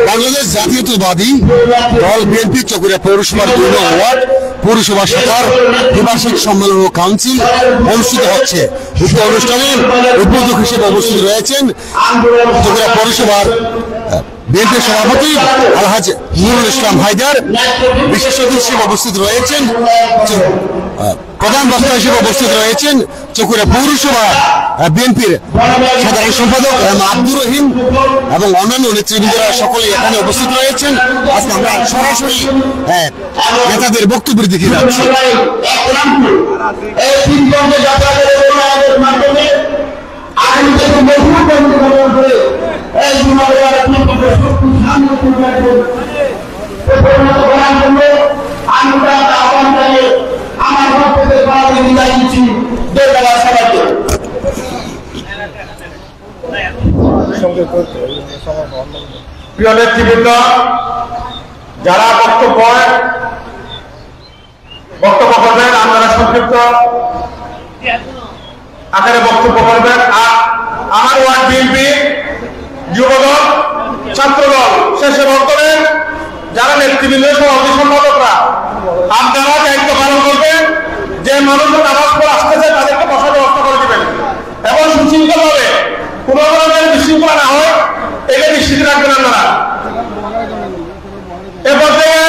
বাংলাদেশ জাতীয়তাবাদী দল বিএনপি চকরিয়া পৌরসভার 2 নং ওয়ার্ড পৌরসভা শাখার দ্বিবার্ষিক সম্মেলন ও কাউন্সিল অনুষ্ঠিত হচ্ছে। উক্ত অনুষ্ঠানে উদ্বোধক হিসেবে উপস্থিত রয়েছেন চকরিয়া পৌরসভার বিএনপি সভাপতি আলহাজ নুরুল ইসলাম হায়দার। বিশেষ অতিথি হিসেবে উপস্থিত রয়েছেন, প্রধান বক্তা হিসেবে উপস্থিত রয়েছেন চকরিয়া পৌরসভা বিএনপির সাধারণ সম্পাদক আব্দুর রহিম এবং অন্যান্য নেতৃবৃন্দরা সকলে এখানে উপস্থিত রয়েছেন। আজকে আমরা সরাসরি নেতাদের বক্তব্যের দিকে যাচ্ছি। প্রিয় নেতৃবৃন্দ, যারা বক্তব্য করবেন আপনারা সংক্ষিপ্ত আকারে বক্তব্য করবেন। আর আমার ওয়ার্ড বিএনপি, যুবদল, ছাত্রদল শেষে বক্তব্যের যারা নেতৃবৃন্দ সভাপতি সম্পাদকরা আপনারা দায়িত্ব পালন করবেন। যে মানুষের নামাজ পড়ে আসতেছে তাদেরকে বসার ব্যবস্থা করে দিবেন এবং সুশৃঙ্খল ভাবে কোনো ধরনের বিশৃঙ্খলা না হয় এটা নিশ্চিত রাখবেন আপনারা। এ পর্যায়ে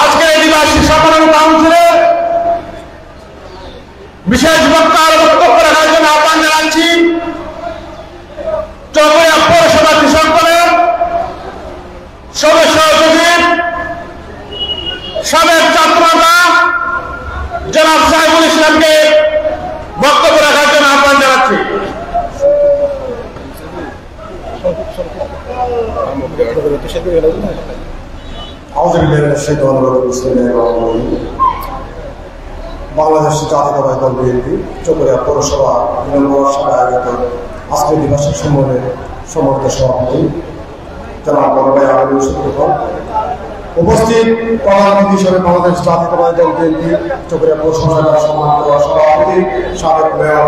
আজকের এই দ্বিবার্ষিক সম্মেলন কাউন্সিলে বিশেষ বক্তার বক্তব্য রাখার জন্য আহ্বান জানাচ্ছি চকরিয়া পৌরসভা কৃষক দলের সদস্য সচিব সাবেক ছাত্রনেতা জনাব সাইফুল ইসলামকে বক্তব্য রাখার জন্য আহ্বান জানাচ্ছি। বাংলাদেশ জাতীয়তাবাদী দল বিএনপি চকরিয়া পৌরসভা শাখায় আয়োজিত আজকের দ্বিবার্ষিক সম্মেলনের সম্মানিত সভাপতি জনাব বড় ভাই আমিনুল ইসলাম, উপস্থিত প্রধান অতিথি হিসেবে বাংলাদেশ জাতীয়তাবাদী দল বিএনপি চকরিয়া পৌরসভা শাখার সম্মানিত সভাপতি সাবেক মেয়র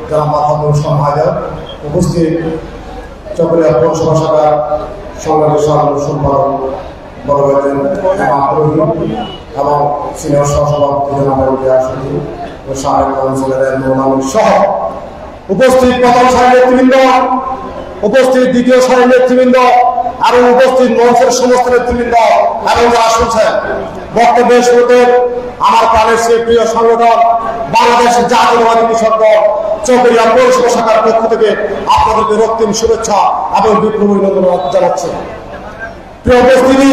জনাব মাহমুদুল ইসলাম হায়দার, উপস্থিত চকরিয়া পৌরসভা শাখার সংগ্রামী সাধারণ সম্পাদক বড় ভাই আব্দুর রহিম এবং সিনিয়র সহসভাপতি জনাব সাবেক কাউন্সিলর সহ উপস্থিত প্রথম সারির নেতৃবৃন্দ, উপস্থিত দ্বিতীয় সারির নেতৃবৃন্দ এবং উপস্থিত মঞ্চের সমস্ত নেতৃবৃন্দ এবং যারা শুনছেন, বক্তব্যের শুরুতে আমার প্রাণের সেই প্রিয় সংগঠন বাংলাদেশ জাতীয়তাবাদী কৃষক দল চকরিয়া পৌরসভা শাখার পক্ষ থেকে আপনাদেরকে রক্তিম শুভেচ্ছা এবং বিপ্লবী অভিনন্দন জানাচ্ছি। প্রিয় উপস্থিতি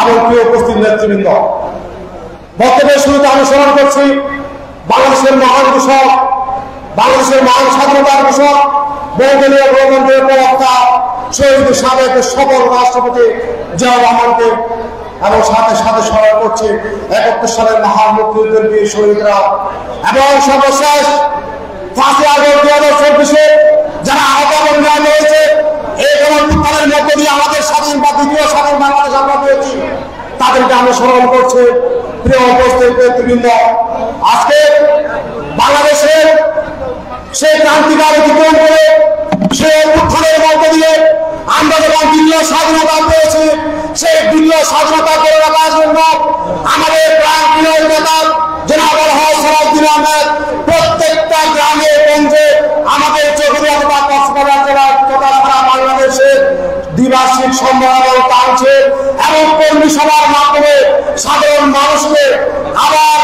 এবং প্রিয় উপস্থিত নেতৃবৃন্দ, বক্তব্যের শুরুতে আমি স্মরণ করছি বাংলাদেশের মহান কৃষক, বাংলাদেশের মহান স্বাধীনতার কৃষক, বহুদলীয় গণতন্ত্রের প্রবক্তা শহীদ সাবেক সফল রাষ্ট্রপতি জিয়াউর রহমানকে এবং সাথে সাথে স্মরণ করছি ৭১ সালের মহান মুক্তিযুদ্ধের বীর শহীদরা এবং সর্বশেষ ৫ই আগস্ট ২০২৪ যারা আহত এবং নিহত হয়েছে। এই গণঅভ্যুত্থানের মধ্য দিয়ে আমাদের স্বাধীন বা দ্বিতীয় স্বাধীন বাংলাদেশ আমরা পেয়েছি, তাদেরকে আমরা স্মরণ করছি। প্রিয় উপস্থিত নেতৃবৃন্দ, আজকে বাংলাদেশের সেই ক্রান্তিকাল অতিক্রম করে সেই অভ্যুত্থানের মধ্য দিয়ে আমরা যখন দিল্লি স্বাধীনতা পেয়েছি, সেই দিল্লি স্বাধীনতা করে রাখার জন্য আমাদের প্রাণপ্রিয় নেতা জনাব আলহাজ সালাউদ্দিন আহমেদ প্রত্যেকটা গ্রামে গঞ্জে আমাদের চকরিয়া তথা কক্সবাজার জেলা তথা সারা বাংলাদেশে দ্বিবার্ষিক সম্মেলন কাউন্সিল এবং কর্মী সভার মাধ্যমে সাধারণ মানুষকে আবার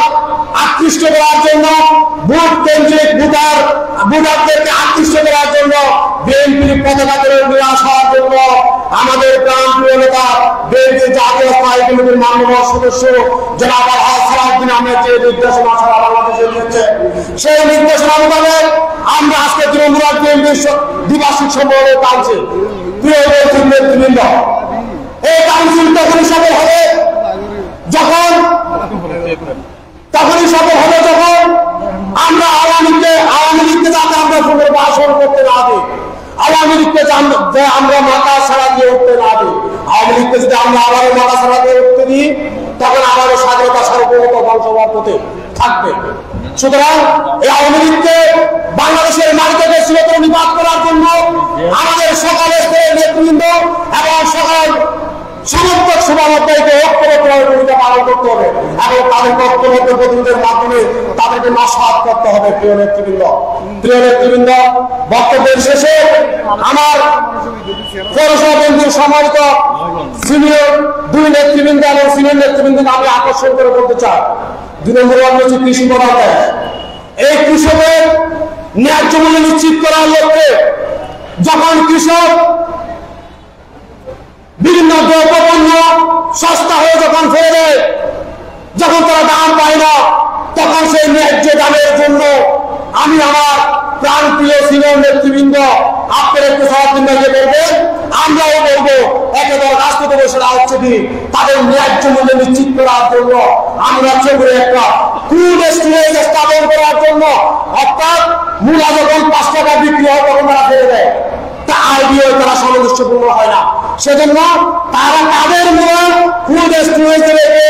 আকৃষ্ট করার জন্য ভোট কেন্দ্রিক ভোটারদেরকে আকৃষ্ট করার জন্য বিএনপির পতাকা নিয়ে আসার জন্য আমাদের প্রাণপ্রিয় নেতা বিএনপি জাতীয় স্থায়ী কমিটির মাননীয় সদস্য জনাব আলহাজ সালাউদ্দিন আহমেদ যে নির্দেশনা সারা বাংলাদেশে দিচ্ছে, সেই নির্দেশনা মোতাবেক আমরা আজকে তৃণমূল বিএনপির দ্বিবার্ষিক সম্মেলন কাউন্সিল প্রিয় নেতৃবৃন্দ, এই কাউন্সিল তখনই সফল হবে যখন আমরা আওয়ামী লীগকে যাতে আমরা পুনর্বাসন করতে না দিই, আওয়ামী লীগকে আমরা মাথা ছাড়া দিয়ে উঠতে না দিই। আওয়ামী লীগকে যদি আমরা আবারও মাথা ছাড়া দিয়ে উঠতে দিই, তখন আবারও স্বাধীনতা সার্বভৌমত্ব বংশবাদ পথে থাকবে। সুতরাং এই আওয়ামী লীগকে বাংলাদেশের মাটিতে চিরতরে নিপাত করার জন্য আমাদের সকল করতে হবে এবং তাদেরকে ঐক্যবদ্ধ প্রতিনিধিদের মাধ্যমে তাদেরকে নস্যাৎ করতে হবে। প্রিয় নেতৃবৃন্দ, বক্তব্যের শেষে আমার পৌরসভা বিএনপির সম্মানিত সিনিয়র দুই নেতৃবৃন্দ এবং সিনিয়র নেতৃবৃন্দকে আমি আকর্ষণ করে বলতে চাই। 2 নম্বর ওয়ার্ড হচ্ছে কৃষি প্রধান দেশ। এই কৃষকের ন্যায্য মূল্য নিশ্চিত করার লক্ষ্যে যখন কৃষক বিভিন্ন দ্রব্যপণ্য সস্তা হয়ে যখন ফেলে দেয়, যখন তারা দাম পায় না, তখন সেই ন্যায্য দামের জন্য আমি আমার প্রাণ প্রিয় সিনিয়র নেতৃবৃন্দ আপনারা একটু সহযোগিতা করবেন, আমরাও বলবো একেবারে রাজপথে বসে হচ্ছে কি তাদের ন্যায্য মূল্য নিশ্চিত করার জন্য আমরা চোখে একটা কোল্ড স্টোরেজ স্থাপন করার জন্য, অর্থাৎ মূলা যখন 5 টাকা বিক্রি হয় তখন তারা ফেলে দেয়, তা আইডিও তারা সামঞ্জস্যপূর্ণ হয় না। সেজন্য তারা তাদের মূল কোল্ড স্টোরেজ রেখে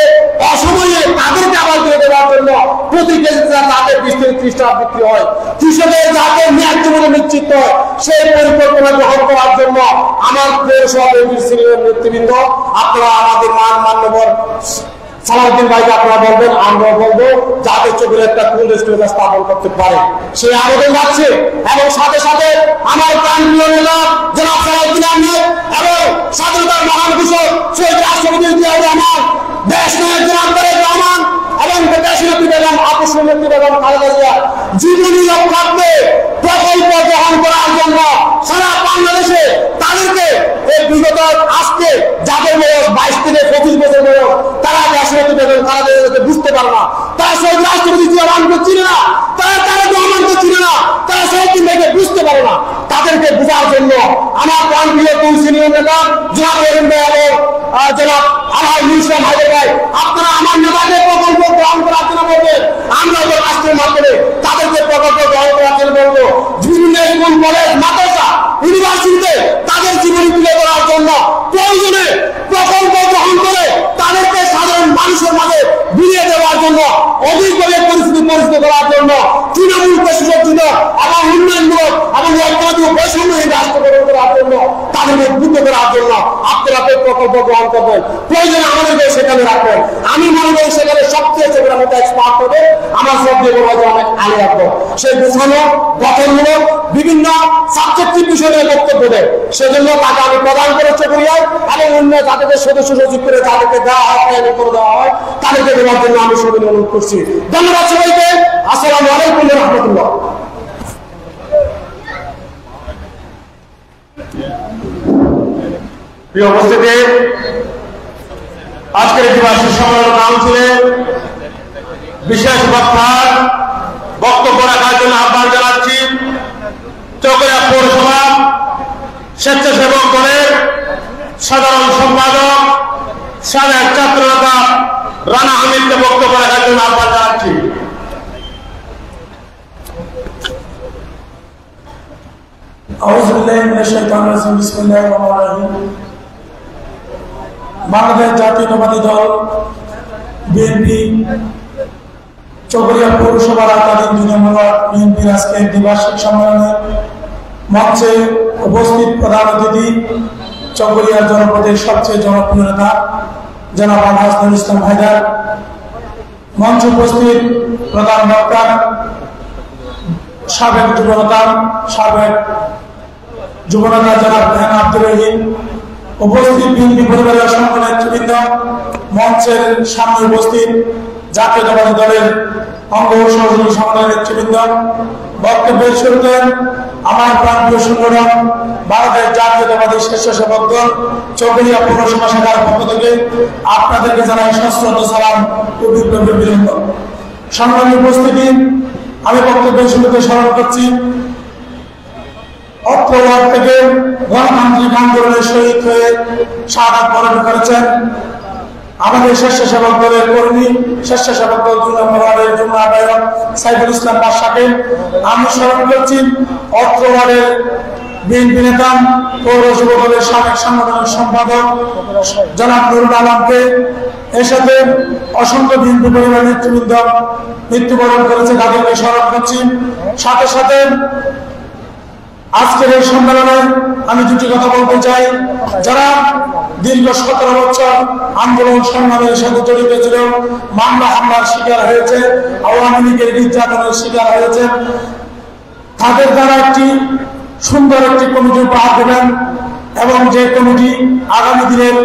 অসময়ে তাদেরকে আবার দিয়ে দেওয়ার জন্য প্রতি কেজি তাদের 20 থেকে 30 টাকা বিক্রি হয়। কৃষকের যাতে ন্যায্য মূল্য নিশ্চিত হয় সেই পরিকল্পনা গ্রহণ করার জন্য আমার পৌরসভা বিএনপির সিনিয়র নেতৃবৃন্দ আপনারা আমাদের মাননীয় সালাউদ্দিন ভাইকে আপনারা বলবেন, আমরা বলবো যাতে চোখের একটা কোল্ড স্টোরেজ স্থাপন করতে পারে সেই আবেদন যাচ্ছে। এবং সাথে সাথে আমার প্রাণপ্রিয় নেতা জনাব সালাউদ্দিন আহমেদ এবং স্বাধীনতার মহান ঘোষক শহীদ রাষ্ট্রপতি জিয়াউর রহমান, দেশ নায়ক জনাব তারেক রহমান এবং দেশনেত্রী বেগম আপসনেত্রী বেগম খালেদা জিয়া জীবনী রক্ষার্থে প্রকল্প গ্রহণ করার জন্য সারা বাংলাদেশে তাদেরকে এই বিগত আজকে যাদের বয়স 22 থেকে 25 বছর বয়স, তারা দেশনেত্রী বেগম খালেদা জিয়াকে বুঝতে পারে না, তারা শহীদ রাষ্ট্রপতি জিয়াউর রহমানকে চিনে না, তারা তারেক রহমানকে চিনে না, তারা সালাউদ্দিন ভাইকে বুঝতে পারে না। তাদেরকে বোঝার জন্য আমার প্রাণপ্রিয় দুই সিনিয়র নেতা জনাব রহিম ভাই এবং জনাব আলহাজ ইসলাম হায়দার ভাই, আপনারা আমার নেতাকে প্রকল্প গ্রহণ করার জন্য বলবেন, আমরা তো রাষ্ট্রের মাধ্যমে তাদেরকে প্রকল্প গ্রহণ করার জন্য বলবো। বিভিন্ন স্কুল, কলেজ, মাদ্রাসা, ইউনিভার্সিটিতে তাদের জীবনী তুলে ধরার জন্য প্রয়োজনে প্রকল্প গ্রহণ করে তাদেরকে সাধারণ মানুষের মাঝে বিলিয়ে দেওয়ার জন্য, অধিকভাবে পরিস্থিতি পরিচিত করার জন্য, তৃণমূল প্রশাসিত এবং উন্নয়নমূলক এবং অর্থনৈতিক বৈষম্যহীন রাষ্ট্র গঠন করার জন্য তাদেরকে উদ্বুদ্ধ করার জন্য আপনারা প্রকল্প গ্রহণ করবেন। প্রয়োজনে আমাদেরকে সেখানে রাখবেন। আমি মনে করি সেখানে সবচেয়ে সেখানে মধ্যে এক্সপার্ট হবে আমার সবচেয়ে বড় অনেক আগে রাখবো। সেই গোছানো গঠনমূলক বিভিন্ন সাবজেক্টিভ বিষয় নিয়ে বক্তব্য দেয়, সেজন্য তাকে আমি প্রদান করে চকরিয়ায় এবং অন্য তাদেরকে সদস্য সচিব করে তাদেরকে দেওয়া হয়, ট্রেনিং করে দেওয়া হয়, তাদেরকে দেওয়ার জন্য আমি সবাই অনুরোধ করছি। ধন্যবাদ সবাইকে। আসসালামু আলাইকুম ওয়া রাহমাতুল্লাহ। প্রিয় উপস্থিতি, আজকের একটি বার্ষিক সম্মেলন কাউন্সিলে বিশেষ বক্তার বক্তব্য রাখার জন্য আহ্বান জানাচ্ছি চকরিয়া পৌরসভা স্বেচ্ছাসেবক দলের সাধারণ সম্পাদক সাবেক ছাত্র নেতা রানা হামিদকে বক্তব্য রাখার জন্য আহ্বান জানাচ্ছি। বাংলাদেশ জাতীয়তাবাদী দল বিএনপি চকরিয়া পৌরসভার আওতাধীন 2 নম্বর বিএনপির আজকের দ্বিবার্ষিক সম্মেলনে মঞ্চে উপস্থিত প্রধান অতিথি চকরিয়া জনপদের সবচেয়ে জনপ্রিয় নেতা জনাব আলহাজ ইসলাম হায়দার, মঞ্চে উপস্থিত প্রধান বক্তা সাবেক যুবনেতা জনাব রেহানা আব্দুর রহিম, উপস্থিত বিএনপি পরিবারের অসংখ্য নেতৃবৃন্দ, মঞ্চের সামনে উপস্থিত জাতীয়তাবাদী দলের অঙ্গ সহযোগী সংগঠনের নেতৃবৃন্দ, বক্তব্যের শুরুতে আমার প্রান্তীয় সংগঠন বাংলাদেশ জাতীয়তাবাদী স্বেচ্ছাসেবক দল চকরিয়া পৌরসভা শাখার পক্ষ থেকে আপনাদেরকে জানাই সশ্রদ্ধ সালাম ও বিপ্লবী অভিনন্দন। সংগ্রামী উপস্থিতি, আমি বক্তব্যের শুরুতে স্মরণ করছি অত্র ওয়ার্ড থেকে গণতান্ত্রিক আন্দোলনের শহীদ হয়ে শাহাদাত বরণ করেছেন আমাদের স্বেচ্ছাসেবক দলের কর্মী, স্বেচ্ছাসেবক দল 2 নম্বর ওয়ার্ডের যুগ্ম আহ্বায়ক সাইফুল ইসলাম বাদশাকে। আমি স্মরণ করছি অত্র ওয়ার্ডের বিএনপি নেতা পৌর যুব দলের সাবেক সাংগঠনিক সম্পাদক জনাব নুরুল আলমকে। এর সাথে অসংখ্য বিএনপি পরিবার নেতৃবৃন্দ মৃত্যুবরণ করেছে, তাদেরকে স্মরণ করছি। সাথে সাথে আজকের এই সম্মেলনে আমি দুটি কথা বলতে চাই। যারা দীর্ঘ 17 বছর আন্দোলন সংগ্রামের সাথে জড়িত ছিল, মামলা হামলার শিকার হয়েছে, আওয়ামী লীগের নির্যাতনের শিকার হয়েছে। তাদের দ্বারা একটি সুন্দর একটি কমিটি উপহার দেবেন এবং যে কমিটি আগামী দিনের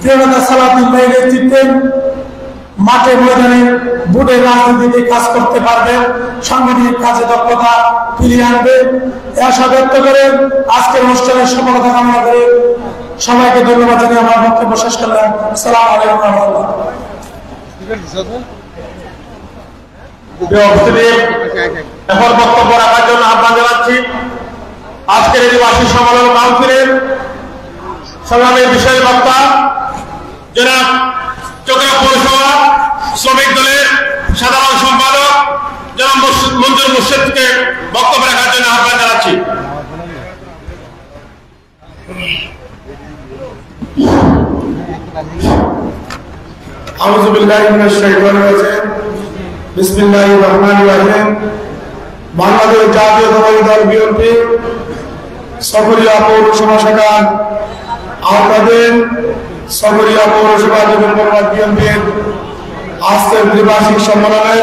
প্রিয়তা সালাউদ্দিন ভাইয়ের নেতৃত্বে মাঠে ময়দানে বুটের রাজনীতিতে কাজ করতে পারবে, সাংগঠনিক কাজে দক্ষতা ফিরিয়ে আনবে। আশা ব্যক্ত করে আজকের অনুষ্ঠানের সফলতা কামনা করে সবাইকে ধন্যবাদ জানিয়ে আমার বক্তব্য শেষ করলাম। আসসালামু আলাইকুম ওয়া রাহমাতুল্লাহ। এখন বক্তব্য রাখার জন্য আহ্বান জানাচ্ছি আজকের এই বার্ষিক সম্মেলন কাউন্সিলের সংগ্রামী বিষয় বক্তা জনাব চকরিয়া পৌরসভা শ্রমিক দলের সাধারণ সম্পাদক জনাব মঞ্জুর মুর্শেদকে বক্তব্য রাখার জন্য আহ্বান জানাচ্ছি। আউযু বিল্লাহি মিনাশ শাইতানির রাজিম। বিসমিল্লাহির রহমানির রহিম। বাংলাদেশ জাতীয়তাবাদী দল বিএনপি সকরিয়া পৌরসভা শাখা আওতাধীন সকরিয়া পৌরসভা বিএনপির আজকের দ্বিবার্ষিক সম্মেলনে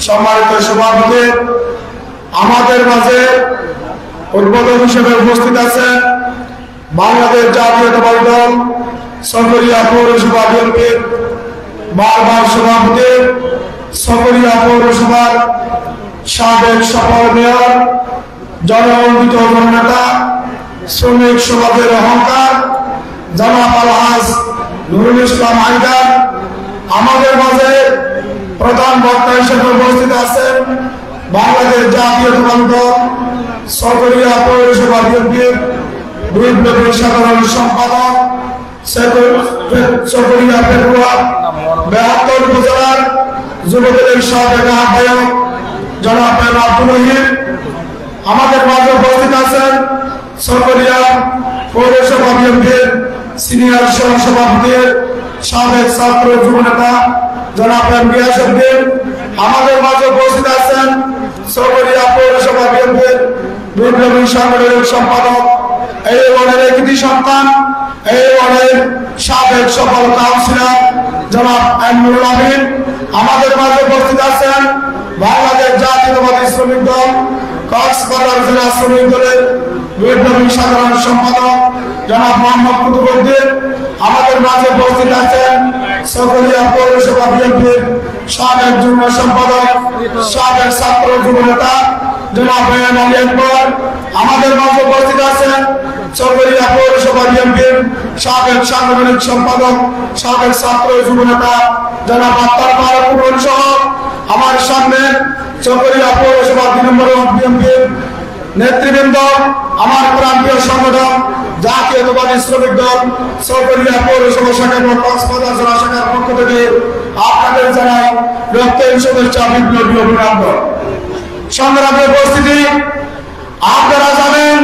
সম্মানিত সভাপতি আমাদের মাঝে উদ্বোধক হিসেবে উপস্থিত আছেন বাংলাদেশ জাতীয়তাবাদী দল সকরিয়া পৌরসভা বিএনপির বারবার সভাপতি, সকরিয়া পৌরসভার সাবেক সফল মেয়র, জনমন্ডিত নেতা, শ্রমিক সমাজের অহংকার জনাব আলহাজ নুরুল ইসলাম হায়দার। আমাদের মাঝে প্রধান বক্তা হিসেবে উপস্থিত আছেন বাংলাদেশ জাতীয়তাবাদী দল সকরিয়া পৌরসভা বিএনপির বিপ্লবী সাধারণ সম্পাদক সকরিয়া পেটুয়া 72 উপজেলার যুবদলের সাবেক আহ্বায়ক জনাব আব্দুল রহিম। আমাদের মাঝে উপস্থিত আছেন সকরিয়া পৌরসভা বিএনপির সিনিয়র সহসভাপতি সাবেক ছাত্র যুব নেতা জনাব গিয়াসউদ্দিন। আমাদের মাঝে উপস্থিত আছেন সকরিয়া পৌরসভা বিএনপির বিপ্লবী সাংগঠনিক সম্পাদক, এই ওয়ার্ডের কৃতি সন্তান, এই ওয়ার্ডের সাবেক সফল কাউন্সিলর জনাব নুরুল আমিন। আমাদের মাঝে উপস্থিত আছেন বাংলাদেশ জাতীয়তাবাদী শ্রমিক দল কক্সবাজার জেলা শ্রমিক দলের বিপ্লবী সাধারণ সম্পাদক জনাব মোহাম্মদ কুতুবউদ্দিন। আমাদের মাঝে উপস্থিত আছেন সকরিয়া পৌরসভা বিএনপির সাবেক যুগ্ম সম্পাদক, সাবেক ছাত্র যুব নেতা জনাব বেয়ান আলী আকবর। আমাদের মাঝে উপস্থিত আছেন সকরিয়া পৌরসভা বিএনপির সাবেক সাংগঠনিক সম্পাদক, সাবেক ছাত্র যুব নেতা জনাব আক্তার ফারুক সহ আমার সামনে সকরিয়া পৌরসভা 2 নম্বর বিএনপির নেতৃবৃন্দ, আমার প্রান্তীয় সংগঠন জাতীয়তাবাদী শ্রমিক দল সকরিয়া পৌরসভা শাখা এবং কক্সবাজার জেলা শাখার পক্ষ থেকে আপনাদের জানাই রক্তের শুভেচ্ছা, বিপ্লবী অভিনন্দন। সংগ্রামে উপস্থিতি, আপনারা জানেন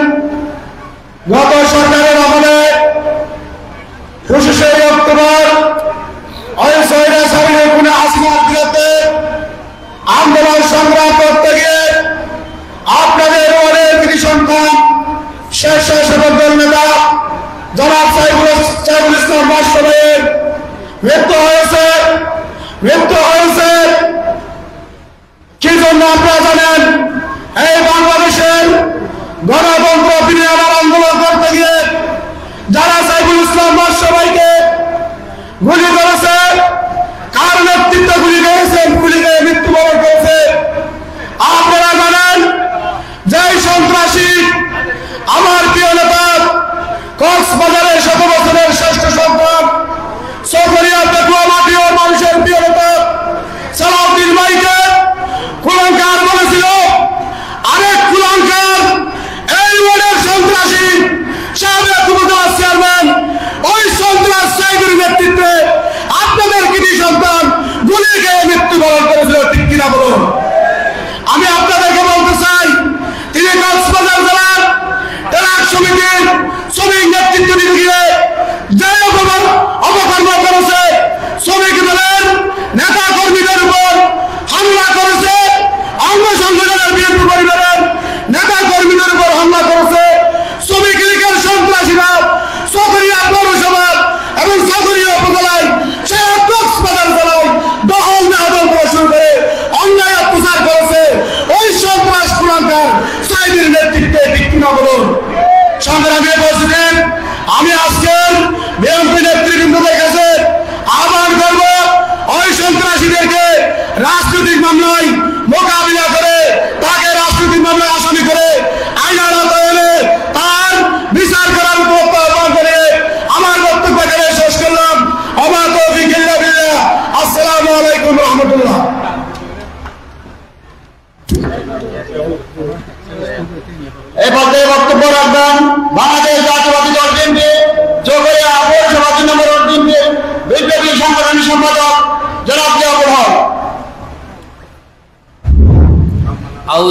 গত সরকারের আমলে 25 অক্টোবর হাসিনার বিরুদ্ধে আন্দোলন সংগ্রাম করতে গিয়ে আপনাদের অনেক কৃতি সন্তান স্বেচ্ছাসেবক দল নেতা জনাব সাইফুল ইসলাম বাস্তবের মৃত্যু হয়েছে। কি জন্য আপনারা জানেন? এই বাংলাদেশের গণতন্ত্র ফিরিয়ে আনার আন্দোলন করতে গিয়ে যারা সাইফুল ইসলাম বাস্তবকে গুলি করেছে, কার নেতৃত্বে গুলি করেছেন, গুলি করে মৃত্যুবরণ করেছে আপনারা জানেন। যেই সন্ত্রাসী আমার প্রিয় নেতা কক্সবাজারের 7 বছরের শ্রেষ্ঠ সন্তান সকরিয়া পেটুয়া মাটি ও মানুষের প্রিয় নেতা সালাউদ্দিন ভাইকে কুলাঙ্কার বলেছিল, আরেক কুলাঙ্কার এই ওয়ার্ডের সন্ত্রাসী সাবেক উপজেলা চেয়ারম্যান ওই সন্ত্রাস সাইদের নেতৃত্বে আপনাদের কৃতি সন্তান গুলি খেয়ে মৃত্যুবরণ করেছিল। ঠিক কিনা বলুন? আমি আপনাদেরকে বলতে চাই, তিনি কক্সবাজার জেলার ট্রাক সমিতির শ্রমিক নেতৃত্ব দিতে গিয়ে যে অপকর্ম করেছে, শ্রমিক দলের নেতা কর্মীদের উপর হামলা করেছে, অঙ্গ সংগঠনের বিএনপি পরিবারের নেতা কর্মীদের উপর হামলা করেছে, শ্রমিক লীগের সন্ত্রাসীরা সকরিয়া পৌরসভা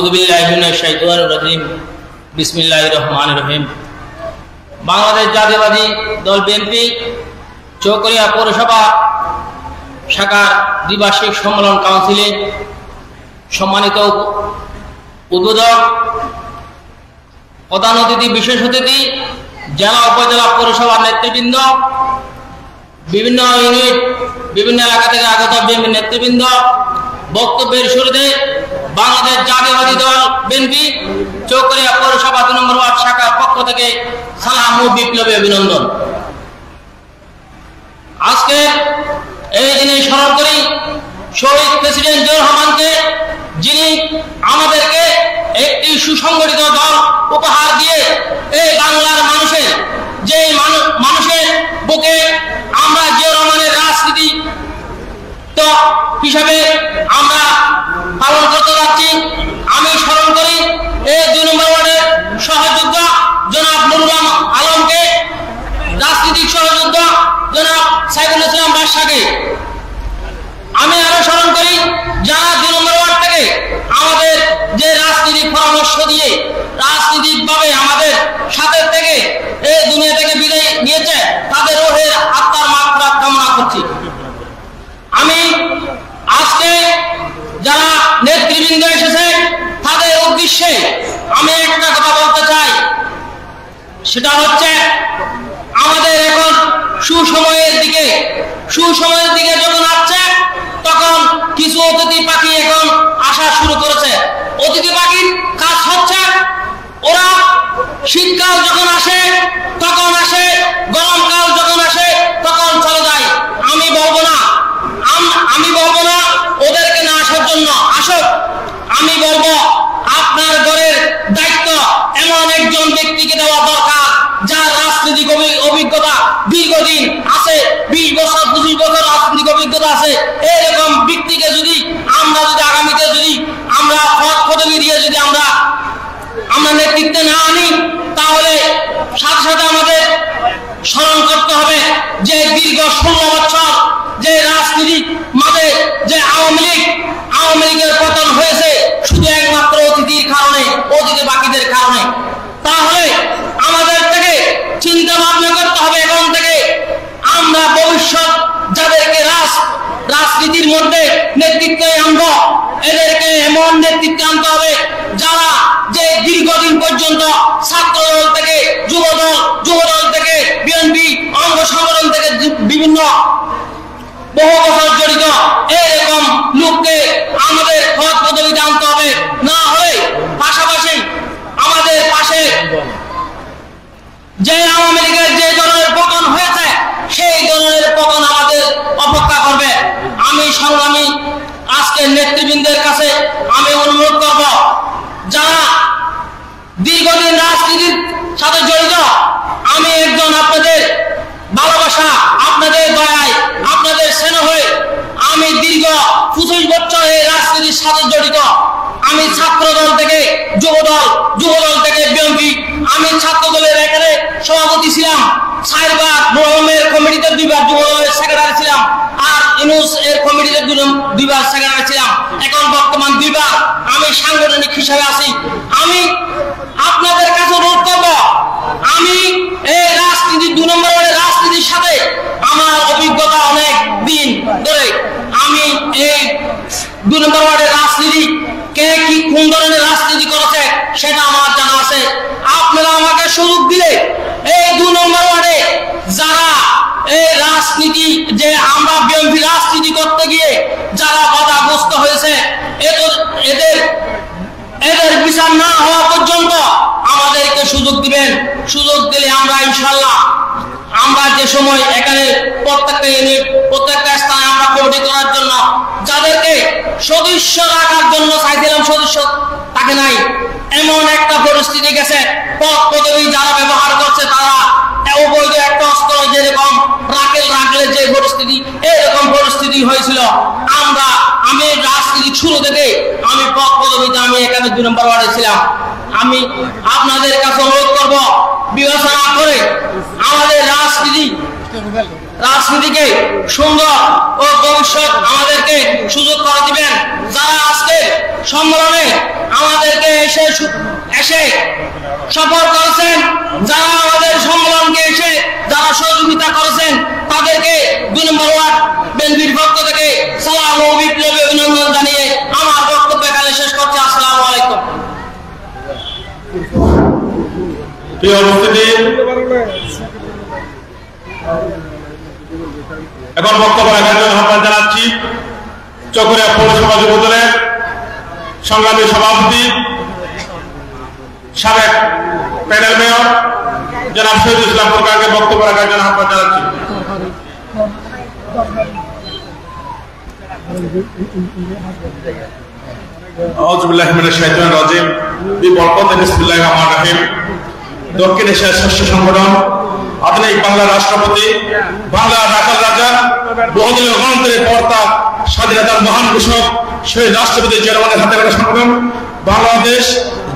আউযু বিল্লাহি মিনাশ শাইতানির রাজিম। বিসমিল্লাহির রহমানির রহিম। বাংলাদেশ জাতীয়তাবাদী দল বিএনপি চকরিয়া পৌরসভা শাখার দ্বিবার্ষিক সম্মেলন কাউন্সিলে সম্মানিত উদ্বোধক, প্রধান অতিথি, বিশেষ অতিথি, জেলা উপজেলা পৌরসভার নেতৃবৃন্দ, বিভিন্ন ইউনিট, বিভিন্ন এলাকা থেকে আগত বিএনপি নেতৃবৃন্দ, বক্তব্যের শুরুতে বাংলাদেশ জাতীয়তাবাদী দল বিএনপি চকরিয়া পৌরসভা 2 নম্বর ওয়ার্ড শাখার পক্ষ থেকে সালাম ও বিপ্লবী অভিনন্দন। আজকে এই দিনে স্মরণ করি শহীদ প্রেসিডেন্ট জিয়াউর রহমানকে, যিনি আমাদেরকে একটি সুসংগঠিত দল উপহার দিয়ে এই বাংলার মানুষের মানুষের বুকে আমরা জিয়াউর রহমানের রাজনীতি তো হিসাবে আমরা পালন করতে যাচ্ছি। আমি স্মরণ করি এই 2 নম্বর ওয়ার্ডের সহযোদ্ধা জনাব নুরুল আলমকে, রাজনৈতিক সহযোদ্ধা জনাব সাইদুল ইসলাম বাদশাকে। আমি আরো স্মরণ করি যারা 2 নম্বর ওয়ার্ড থেকে আমাদের যে রাজনৈতিক পরামর্শ দিয়ে রাজনৈতিকভাবে আমাদের সাথে থেকে এই দুনিয়া থেকে বিদায় নিয়েছে, তাদের রোহের আত্মার মাগফিরাত কামনা করছি। আমি আজকে যারা নেতৃবৃন্দ এসেছে তাদের উদ্দেশ্যে আমি একটা কথা বলতে চাই, সেটা হচ্ছে আমাদের এখন সুসময়ের দিকে যখন আসছে, তখন কিছু অতিথি পাখি এখন আসা শুরু করেছে। অতিথি পাখির কাজ হচ্ছে ওরা শীতকাল যখন আসে তখন আসে, গরমকাল যখন আসে তখন চলে যায়। আমি বলবো না ওদেরকে না আসার জন্য, আসুক। আমি বলবো আপনার ঘরের দায়িত্ব এমন একজন ব্যক্তিকে দেওয়া দরকার যার রাজনৈতিক অভিজ্ঞতা দীর্ঘদিন আছে, 20 বছর 25 বছর রাজনৈতিক অভিজ্ঞতা আছে। এরকম ব্যক্তিকে যদি আমরা আগামীতে আমরা পদ পদবি দিয়ে আমরা নেতৃত্বে না আনি, তাহলে সাথে সাথে আমাদের স্মরণ করতে হবে যে দীর্ঘ 16 বছর যে রাজনীতির মাঝে যে আওয়ামী লীগের পতন হয়েছে শুধু একমাত্র অতিথি বাকিদের কারণে। তাহলে আমাদের থেকে চিন্তা ভাবনা করতে হবে এখন থেকে আমরা ভবিষ্যৎ যাদেরকে রাজনীতির মধ্যে নেতৃত্বে আনবো, এদেরকে এমন নেতৃত্বে আনতে হবে যারা যে দীর্ঘদিন পর্যন্ত ছাত্রদল থেকে যুবদল থেকে বিএনপি অঙ্গ সংগঠন থেকে বিভিন্ন বহু বছর জড়িত এরকম লোককে আমাদের পদ পদবিতে আনতে হবে। না হলে পাশাপাশি আমাদের পাশে যে আওয়ামী লীগের যে দলের পতন হয়েছে সেই দলের পতন আমাদের অপেক্ষা করবে। আমি সংগ্রামী আজকের নেতৃবৃন্দের কাছে আমি অনুরোধ করব, যারা দীর্ঘদিন রাজনীতির সাথে জড়িত, আমি একজন আপনাদের ভালোবাসা, আপনাদের দয়ায়, আপনাদের স্নেহ হয়ে আমি দীর্ঘ 25 বছর এই রাজনীতির সাথে জড়িত। আমি ছাত্রদল থেকে যুবদল থেকে বিএনপি, আমি ছাত্রদলের এখানে সভাপতি ছিলাম, 4 বার রহমের কমিটিতে 2 বার যুবদলের সেক্রেটারি ছিলাম, আর ইউনুস এর কমিটিতে 2 বার সেক্রেটারি ছিলাম। এখন বর্তমান 2 বার আমি সাংগঠনিক হিসাবে আছি। আমি আপনাদের কাছে অনুরোধ করব, আমি এই রাজনীতি 2 নম্বর ওয়ার্ডের রাজনীতির সাথে আমার অভিজ্ঞতা অনেক দিন ধরে। আমি এই 2 নম্বর ওয়ার্ডের রাজনীতি কে কি কোন ধরনের রাজনীতি করেছে সেটা আমার জানা আছে। আপনারা আমাকে সুযোগ দিলে এই 2 নম্বর ওয়ার্ডে যারা এই রাজনীতি যে আমরা বিএনপি রাজনীতি করতে গিয়ে যারা বাধাগ্রস্ত হয়েছে, এদের বিচার না হওয়া পর্যন্ত আমাদেরকে সুযোগ দিবেন। সুযোগ দিলে আমরা ইনশাআল্লাহ আমরা যে সময় এখানে প্রত্যেকটা ইউনিট প্রত্যেকটা স্থানে আমরা কমিটি করার জন্য যাদেরকে সদস্য রাখার জন্য চাইছিলাম, সদস্য তাকে নাই, এমন একটা পরিস্থিতি গেছে। পদ পদবি যারা ব্যবহার করছে তারা অবৈধ একটা অস্ত্র যেরকম রাখলে যে পরিস্থিতি, এরকম পরিস্থিতি হয়েছিল। আমি রাজনীতি শুরু থেকে আমি পদ পদবিতে আমি এখানে 2 নম্বর ওয়ার্ডে ছিলাম। আমি আপনাদের কাছে অনুরোধ করব, বিবেচনা করে আমাদের রাজনীতিকে সুন্দর ও ভবিষ্যৎ আমাদেরকে সুযোগ করে দিবেন। যারা আজকে সম্মেলনে আমাদেরকে এসে সফর করেছেন, যারা আমাদের সম্মেলনকে এসে যারা সহযোগিতা করেছেন তাদেরকে 2 নম্বর ওয়ার্ড বিএনপির পক্ষ থেকে সালাম ও বিপ্লবী অভিনন্দন জানিয়ে আমার বক্তব্য এখানে শেষ করছি। আসসালামু আলাইকুম। প্রিয় উপস্থিতি, এখন বক্তব্য রাখার জন্য আহ্বান জানাচ্ছি চকরিয়া পৌরসভা যুবদলের সংগ্রামী সভাপতি সাবেক প্যানেল মেয়র জনাব শহীদুল ইসলাম প্রকাশকে বক্তব্য রাখার জন্য আহ্বান জানাচ্ছি। দক্ষিণ এশিয়ার শীর্ষ সংগঠন আধুনিক বাংলার রাষ্ট্রপতি, বাংলার রাখাল রাজা, বহুদলীয় গণতন্ত্রের কর্তা, স্বাধীনতার মহান ঘোষক শহীদ রাষ্ট্রপতি জিয়া রহমানের হাতে গড়া সংগঠন বাংলাদেশ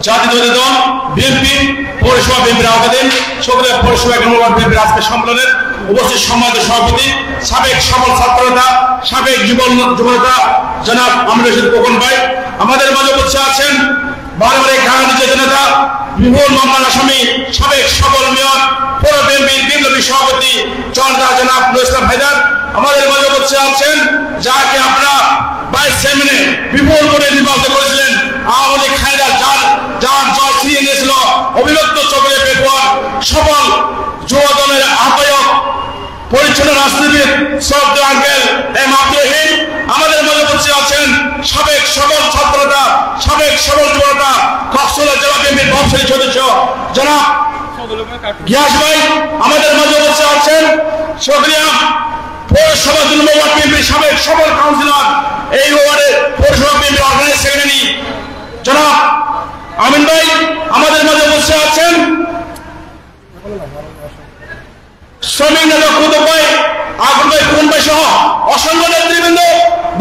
জাতীয়তাবাদী দল বিএনপি পৌরসভা বিএনপির আওতাধীন চকরিয়া পৌরসভা গ্রামীণ বিএনপির আজকের সম্মেলনের উপস্থিত সম্মানিত সভাপতি, সাবেক সফল ছাত্রনেতা, সাবেক যুবনেতা জনাব আমির রশিদ খোকন ভাই, আমাদের মাঝে উপস্থিত আছেন বারবারে কারাগারে যে নেতা বিপুল মামলার আসামি সাবেক সফল মেয়র পৌর বিএনপির বিপ্লবী সভাপতি জনাব নুরুল ইসলাম হায়দার, আমাদের মাঝে উপস্থিত আছেন যাকে আপনারা 22 মে বিপুল ভোটে নির্বাচিত করেছিলেন আওয়ামী লীগ হায়দার, যার জল ছিনিয়ে নিয়েছিল অবিভক্ত চকরিয়া পেটুয়ার সফল যুব দলের আহ্বায়ক পরিচ্ছন্ন রাজনীতিবিদ শ্রদ্ধেয় আঙ্কেল এম আব্দুর রহিম, আমাদের মাঝে উপস্থিত আছেন সাবেক সফল ছাত্রনেতা, সাবেক সফল যুবনেতা কক্সবাজার জেলা বিএনপির প্রভাবশালী সদস্য জনাব গিয়াস ভাই, আমাদের মাঝে উপস্থিত আছেন চকরিয়া পৌরসভা 2 নম্বর ওয়ার্ড বিএনপির সাবেক সফল কাউন্সিলর, এই ওয়ার্ডের পৌরসভা বিএনপির অর্গানাইজ সেক্রেটারি জনাব আমিন ভাই, আমাদের মাঝে উপস্থিত আছেন শ্রমিক নেতা কুতুব ভাই, আগুন ভাই, কুন ভাই সহ অসংখ্য নেতৃবৃন্দ।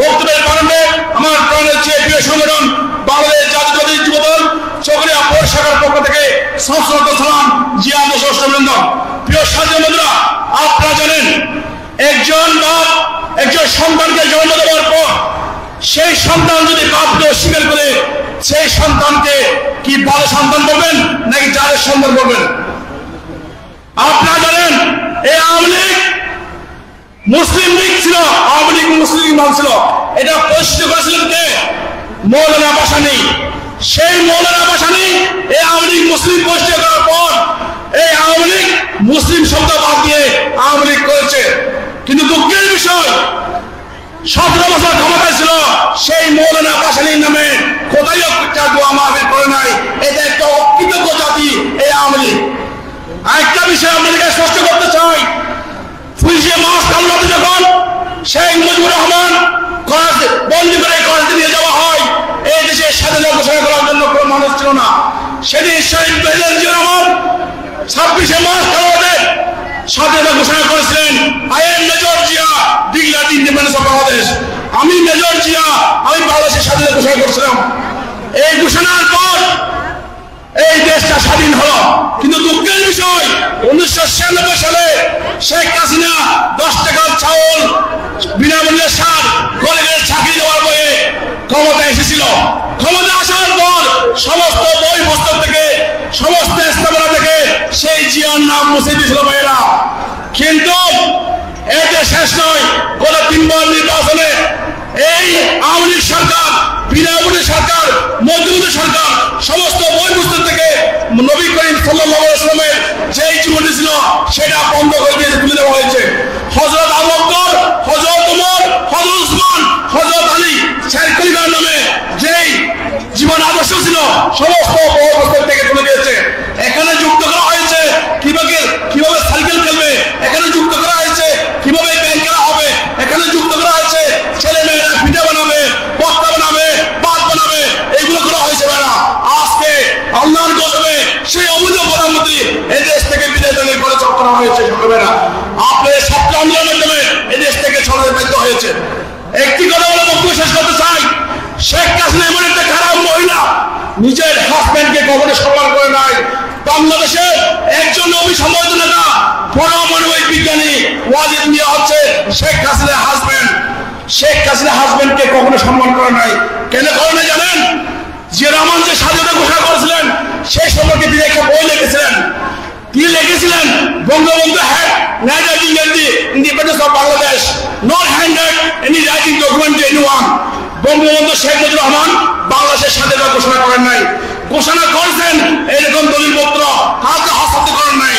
বক্তব্যের কারণে আমার প্রাণের চেয়ে প্রিয় সংগঠন বাংলাদেশ জাতীয়তাবাদী যুবদল চকরিয়া পৌর শাখার পক্ষ থেকে সশ্রদ্ধ সালাম জিয়া অষ্টবৃন্দ। প্রিয় সাথী বন্ধুরা, আপনারা জানেন একজন বাপ একজন সন্তানকে জন্ম দেওয়ার পর সেই সন্তান যদি বাপকে অস্বীকার করে সেই সন্তানকে কি ভালো সন্তান বলবেন নাকি জালের সন্তান বলবেন? আপনারা জানেন এই আওয়ামী লীগ মুসলিম লীগ ছিল, আওয়ামী লীগ মুসলিম লীগ ছিল, এটা প্রতিষ্ঠিত করেছিলেন কে? মৌলানা ভাসানী। সেই মৌলানা ভাসানী এই আওয়ামী লীগ মুসলিম প্রতিষ্ঠিত করার পর এই আওয়ামী লীগ মুসলিম শব্দ বাদ দিয়ে আওয়ামী লীগ করেছে। কিন্তু দুঃখের বিষয় 17 বছর ক্ষমতায় ছিল সেই মৌলানা ভাসানীর নামে কোথায় একটা দোয়া মাহফিল করে নাই। এটা একটা অকৃতজ্ঞ জাতি এই আওয়ামী লীগ। আরেকটা বিষয় আপনাদেরকে স্পষ্ট করতে চাই, পুলিশে মাস কামড়াতে যখন শেখ মুজিবুর রহমান বন্দি করে করাতে নিয়ে যাওয়া হয়, এই দেশে স্বাধীনতা ঘোষণা করার জন্য কোনো মানুষ ছিল না। সেদিন শহীদ প্রেসিডেন্ট জিয়া রহমান 26 মার্চ কামড়াতে স্বাধীনতা ঘোষণা করেছিলেন। I am major Zia declare the independence of Bangladesh. আমি মেজর জিয়া, আমি বাংলাদেশের স্বাধীনতা ঘোষণা করেছিলাম। এই ঘোষণার পর এই দেশটা স্বাধীন হলো। কিন্তু দুঃখের বিষয় 1996 সালে শেখ হাসিনা 10 টাকার চাউল বিনামূল্যে সার গরিবের চাকরি দেওয়ার বয়ে ক্ষমতা এসেছিল। ক্ষমতা আসার পর সমস্ত বই পুস্তক থেকে সমস্ত স্থাপনা থেকে সেই জিয়ার নাম মুছে দিয়েছিল ভাইয়েরা। কিন্তু এতে শেষ নয়, গত 3 বার নির্বাচনে এই আওয়ামী লীগ সরকার, বিনামূল্যে সরকার, মজবুত সরকার সমস্ত বই পুস্তক থেকে নবী করিম সাল্লাল্লাহু আলাইহি ওয়াসাল্লামের যেই জীবনী ছিল সেটা বন্ধ করে দিয়ে তুলে দেওয়া হয়েছে। হযরত আবু বকর, হযরত ওমর, হযরত উসমান, হযরত আলী শের খলিফার নামে যেই জীবন আদর্শ ছিল সমস্ত বই পুস্তক থেকে তুলে দিয়েছে। এখানে যুক্ত করা হয়েছে কিভাবে সাইকেল খেলবে, এখানে যুক্ত করা হয়েছে কিভাবে ব্যাংকেরা হবে, এখানে যুক্ত করা হয়েছে ছেলে মেয়েরা পিঠা বানাবে, বস্তা বানাবে, ভাত বানাবে, এইগুলো করা হয়েছে ভাইরা। আজকে আল্লাহর গজবে সেই অবৈধ প্রধানমন্ত্রী এই দেশ থেকে বিদায় করে চক করা হয়েছে। ভাইরা, আপনার ছাত্র আন্দোলনের মাধ্যমে এই দেশ থেকে ছড়াতে বাধ্য হয়েছে। একটি কথা বলে বক্তব্য শেষ করতে চাই, শেখ হাসিনা এমন একটা খারাপ মহিলা, নিজের হাজব্যান্ডকে কখনো সম্মান করে নাই। বাংলাদেশে একজন নবী সম্মানিত নেতা পরমাণবিক বিজ্ঞানী ওয়াজিদ মিয়া হচ্ছে শেখ হাসিনার হাজব্যান্ড। শেখ হাসিনা হাজব্যান্ডকে কখনো সম্মান করে নাই। কেন করে নাই জানেন? রহমান যে স্বাধীনতা ঘোষণা করেছিলেন সেই সম্পর্কে তিনি একটা বই লিখেছিলেন। তিনি লিখেছিলেন Bangabandhu had neither in the independence of Bangladesh nor handed any writing document to anyone. Bangabandhu Sheikh Mujibur Rahman বাংলাদেশের স্বাধীনতা ঘোষণা করেন নাই, ঘোষণা করেছেন এরকম দলিলপত্র কাউকে হস্তান্তর করেন নাই।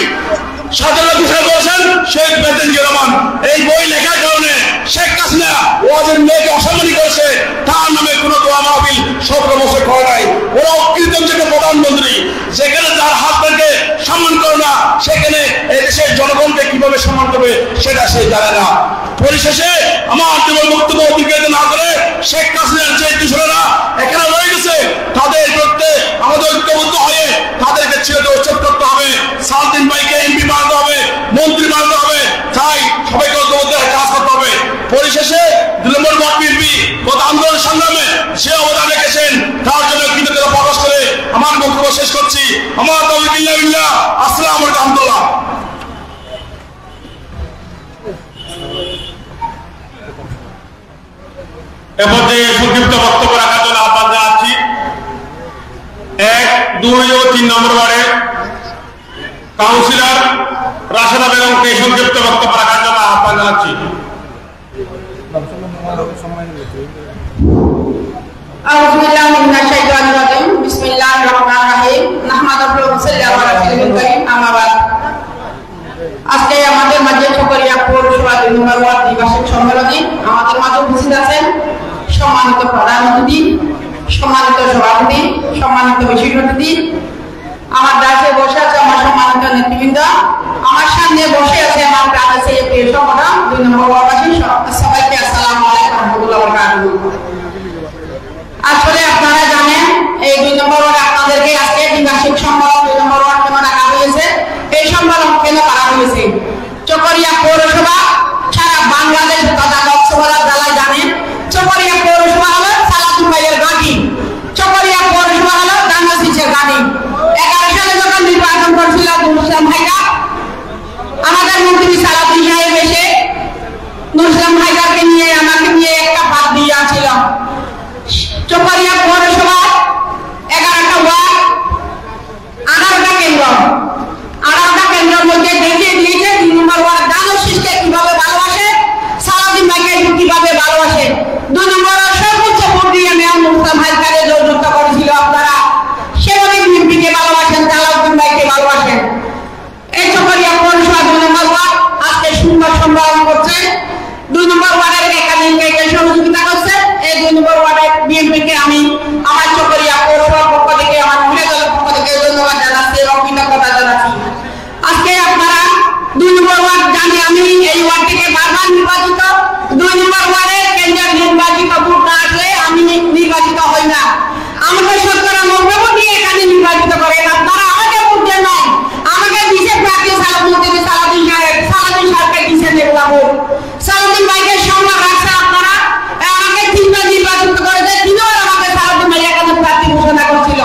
স্বাধীনতা ঘোষণা করেছেন শেখ মুজিবুর রহমান। এই বই লেখার কারণে শেখ হাসিনা ওদের মেয়েকে অসম্মানী করেছে, তার নামে কোনো দোয়া মাহফিল 17 বছর করে নাই। ওরা অকৃতজ্ঞ প্রধানমন্ত্রী, যেখানে যার হাত থেকে সম্মান করে না সেখানে এই দেশের জনগণকে কিভাবে সম্মান করবে সেটা সে জানে না। পরিশেষে আমার জীবন বক্তব্য অতিবাহিত না করে শেখ হাসিনার যে দূষণেরা এখানে রয়ে গেছে তাদের বিরুদ্ধে আমাদের ঐক্যবদ্ধ হয়ে তাদেরকে ছেড়ে উচ্ছেদ করতে হবে। সালদিন ভাইকে এমপি বানাতে হবে, মন্ত্রী বানাতে হবে, তাই সবাইকে ঐক্যবদ্ধ কাজ করতে হবে। পরিশেষে 2 নম্বর ওয়ার্ড বিএনপি গত আন্দোলন সংগ্রামে যে অবদান রেখেছেন তার জন্য কৃতজ্ঞতা প্রকাশ করে আমার বক্তব্য শেষ করছি। আমার আসসালামু আলাইকুম। এরপর যে সংক্ষিপ্ত বক্তব্য রাখার জন্য আহ্বান জানাচ্ছি 1, 2 ও 3 নম্বর ওয়ার্ডের কাউন্সিলর রাশেদা বেগমকে সংক্ষিপ্ত বক্তব্য রাখার জন্য আহ্বান জানাচ্ছি। أعوذ بالله من الشيطان الرجيم بسم الله الرحمن الرحيم نحمده ونصلي على رسوله الكريم أما بعد আজকে আমাদের মাঝে চকরিয়া পৌরসভা 2 নম্বর ওয়ার্ড নির্বাচন সম্মেলনে আমাদের মাঝে উপস্থিত আছেন সম্মানিত প্রধান অতিথি, সম্মানিত সভাপতি, সম্মানিত বিশিষ্ট অতিথি, আমার ডাকে বসে আছে আমার সম্মানিত নেতৃবৃন্দ, আমার সামনে বসে আছে আমার প্রাণের চেয়ে প্রিয় সংগঠন 2 নম্বর ওয়ার্ডবাসী, সবাইকে আসসালামু আলাইকুম ওয়া রাহমাতুল্লাহি ওয়া বারাকাতুহু। আসলে আপনারা জানেন এই 2 নম্বর ওয়ার্ড আপনাদেরকে আজকে দ্বিবার্ষিক সম্মেলন 2 নম্বর ওয়ার্ড কেন রাখা হয়েছে, এই সম্মেলন কেন করা হয়েছে। চকরিয়া পৌরসভা সারা বাংলাদেশ তথা কক্সবাজার জেলায় জানেন চকরিয়া পৌরসভা হলো সালাতুল ভাইয়ের ঘাঁটি, চকরিয়া পৌরসভা হলো ডাঙ্গাসিচের ঘাঁটি। 11 সালে যখন নির্বাচন করছিল নুরুল ভাইকা, আমাদের মন্ত্রী সালাতুল সাহেব এসে নুরুল ভাইকাকে নিয়ে আমাকে নিয়ে একটা বাদ দিয়ে ছিল। চকরিয়া পৌরসভা 11টা ওয়ার্ড 18টা কেন্দ্র, 18টা কেন্দ্রের মধ্যে দেখিয়ে দিয়েছে 2 নম্বর ওয়ার্ড দানশীষকে কিভাবে ভালোবাসে, সালাদিন ভাইকে কিভাবে ভালোবাসে। 2 নম্বর সর্বোচ্চ ভোট দিয়ে মেয়র মুস্তাফা ভাইকে জয়যুক্ত করেছিল আপনারা, সেভাবে বিএনপিকে ভালোবাসেন, সালাদিন ভাইকে ভালোবাসেন। এই চকরিয়া পৌরসভা 2 নম্বর ওয়ার্ড আজকে সুন্দর সম্মেলন করছে, 2 নম্বর ওয়ার্ডের একাধিক সহযোগিতা করছে। এই 2 নম্বর ওয়ার্ডের বিএনপিকে আমি আমার চকরিয়া পৌরসভার পক্ষ থেকে আমার মহিলা দলের পক্ষ থেকে ধন্যবাদ জানাচ্ছি এবং কৃতজ্ঞতা জানাচ্ছি। আজকে আপনারা 2 নম্বর ওয়ার্ড জানি আমি এই ওয়ার্ড থেকে বারবার নির্বাচিত, 2 নম্বর ওয়ার্ডের কেন্দ্রের নির্বাচিত ভোট না আসলে আমি নির্বাচিত হই না। আমাকে সরকার মন্তব্য দিয়ে এখানে নির্বাচিত করেন, আপনারা আমাকে ভোট দেন নাই, আমাকে দিছে প্রার্থী সালাদিন সাহেবকে দিছে দেখলাম সালাদিন ভাইকে সম্মান রাখছে আপনারা, আমাকে 3বার নির্বাচিত করেছে, 3বার আমাকে সালাদিন ভাই এখানে প্রার্থী ঘোষণা করছিল।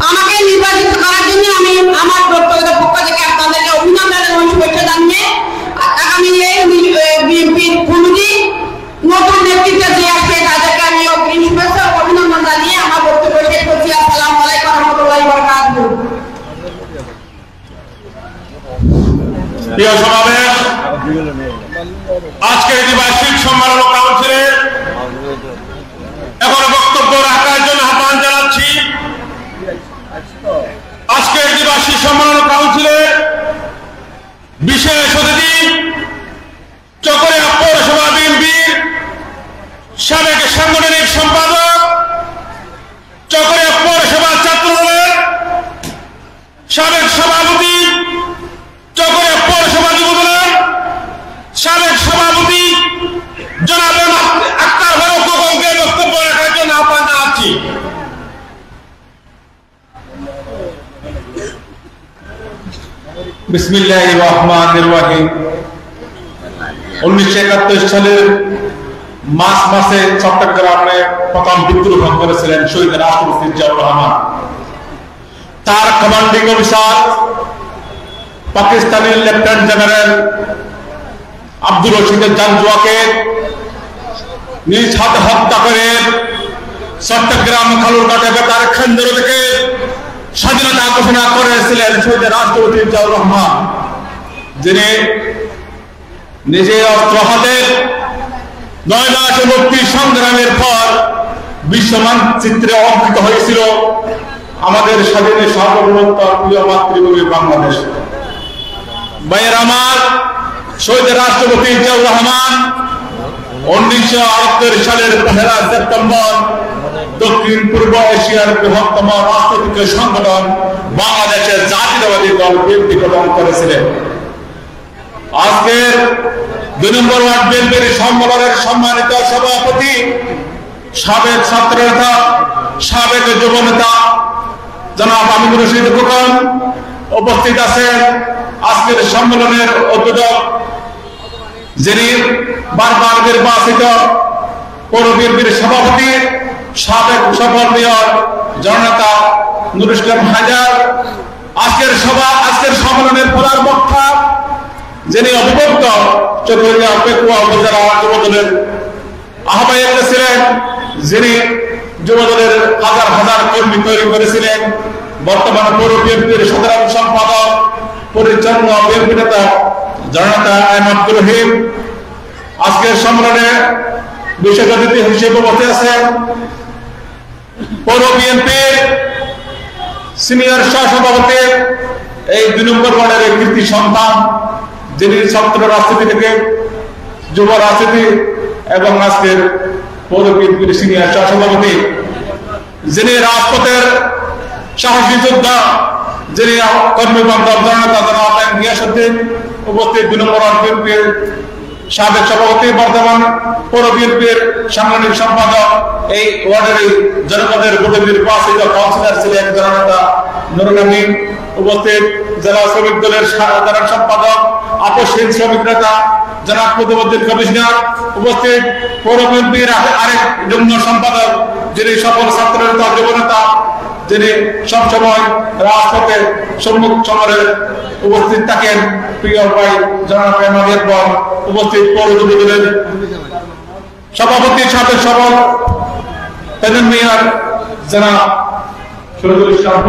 আমাকে নির্বাচিত করার জন্য আমি আমার ব্যক্তিগত পক্ষ থেকে আপনাদেরকে অভিনন্দন এবং শুভেচ্ছা জানিয়ে আগামী এই বিএনপির কমিটি নতুন নেতৃত্ব যে আসবে তাদেরকে আমি অগ্রিম শুভেচ্ছা ও অভিনন্দন জানিয়ে আমার বক্তব্য শেষ করছি। আসসালামু আলাইকুম ওয়া রাহমাতুল্লাহি ওয়া বারাকাতুহু। প্রিয় সমাবেশ, আজকের দ্বিবার্ষিক সম্মেলন কাউন্সিলে এখন বক্তব্য রাখার জন্য আহ্বান জানাচ্ছি। আজকের দ্বিবার্ষিক সম্মেলন কাউন্সিলে বিশেষ অতিথি চকরিয়া পৌরসভা বিএনপির সাবেক সাংগঠনিক সম্পাদক, চকরিয়া পৌরসভা ছাত্রদলের সাবেক সভাপতি, চকরিয়া পৌরসভা যুবদলের সাবেক সভাপতি জনাব আক্তার ফারুককে বক্তব্য রাখার জন্য আহ্বান জানাচ্ছি। বিসমিল্লাহির রহমানির রহিম। 1971 সালের মার্চ মাসে চট্টগ্রামে প্রথম বিদ্রোহ করেছিলেন শহীদ রাষ্ট্রপতি জিয়াউর রহমান। তার commanding officer Pakistani lieutenant general Abdur Rashid জানজুয়াকে নিজ হাতে হত্যা করে চট্টগ্রাম খালুরঘাটে বেতার কেন্দ্র থেকে স্বাধীনতা ঘোষণা করেছিলেন শহীদ রাষ্ট্রপতি জিয়াউর রহমান, যিনি নিজে অস্ত্র হাতে 9 মাস মুক্তি সংগ্রামের পর বিশ্ব মানচিত্রে অঙ্কিত হয়েছিল আমাদের স্বাধীন সার্বভৌমত্ব প্রিয় মাতৃভূমি বাংলাদেশ। ভাইয়ের আমার, শহীদ রাষ্ট্রপতি জিয়াউর রহমান 1978 সালের 1 সেপ্টেম্বর দক্ষিণ পূর্ব এশিয়ার বৃহত্তম রাজনৈতিক সংগঠন বাংলাদেশের জাতীয়তাবাদী দল বিএনপি গঠন করেছিলেন। আজকের 2 নম্বর ওয়ার্ড বিএনপির সম্মেলনের সম্মানিত সভাপতি, সাবেক ছাত্র নেতা, সাবেক যুব নেতা জনাব আমিনুর রশিদ খোকন উপস্থিত আছেন। আজকের সম্মেলনের উদ্বোধক, যিনি বারবার নির্বাচিত পৌর বিএনপির সভাপতি, সাবেক সফল মেয়র জননেতা নুরুল ইসলাম হায়দার। আজকের সম্মেলনের প্রধান বক্তা, যিনি অবিভক্ত চকরিয়া পেকুয়া উপজেলা যুবদলের আহ্বায়ক ছিলেন, যিনি যুবদলের হাজার হাজার কর্মী তৈরি করেছিলেন, বর্তমানে পৌর বিএনপির সাধারণ সম্পাদক, পরিচ্ছন্ন বিএনপি নেতা জননেতা এম আব্দুর রহিম। আজকের সম্মেলনে বিশেষ অতিথি হিসেবে উপস্থিত আছেন পৌর বিএনপির সিনিয়র সহসভাপতি, এই 2 নম্বর ওয়ার্ডের কৃতি সন্তান, যিনি ছাত্র রাজনীতি থেকে যুব রাজনীতি এবং আজকের পৌর বিএনপির সিনিয়র সহসভাপতি, যিনি রাজপথের সাহসী যোদ্ধা, যিনি কর্মী বান্ধব জননেতা জনাব গিয়াসউদ্দিন। উপস্থিত 2 নম্বর ওয়ার্ড বিএনপির সাবেক সভাপতি, বর্তমান পৌর বিএনপির সাংগঠনিক সম্পাদক, এই ওয়ার্ডের জনপদের ভোটে নির্বাচিত কাউন্সিলর ছিলেন জননেতা নুরুল আমিন। উপস্থিত জেলা শ্রমিক দলের সাধারণ সম্পাদক, আপসহীন শ্রমিক নেতা জনাব কুতুবউদ্দিন কমিশনার। উপস্থিত পৌর বিএনপির আরেক যুগ্ম সম্পাদক, যিনি সফল ছাত্র নেতা, যুব নেতা, যিনি সবসময় রাজপথে সম্মুখ সমরে উপস্থিত থাকেন, প্রিয় ভাই জনাব এমাদের পর। উপস্থিত পৌর যুবদলের সভাপতি, সাথে সফল প্যানেল মেয়র জনাব শহীদুল ইসলাম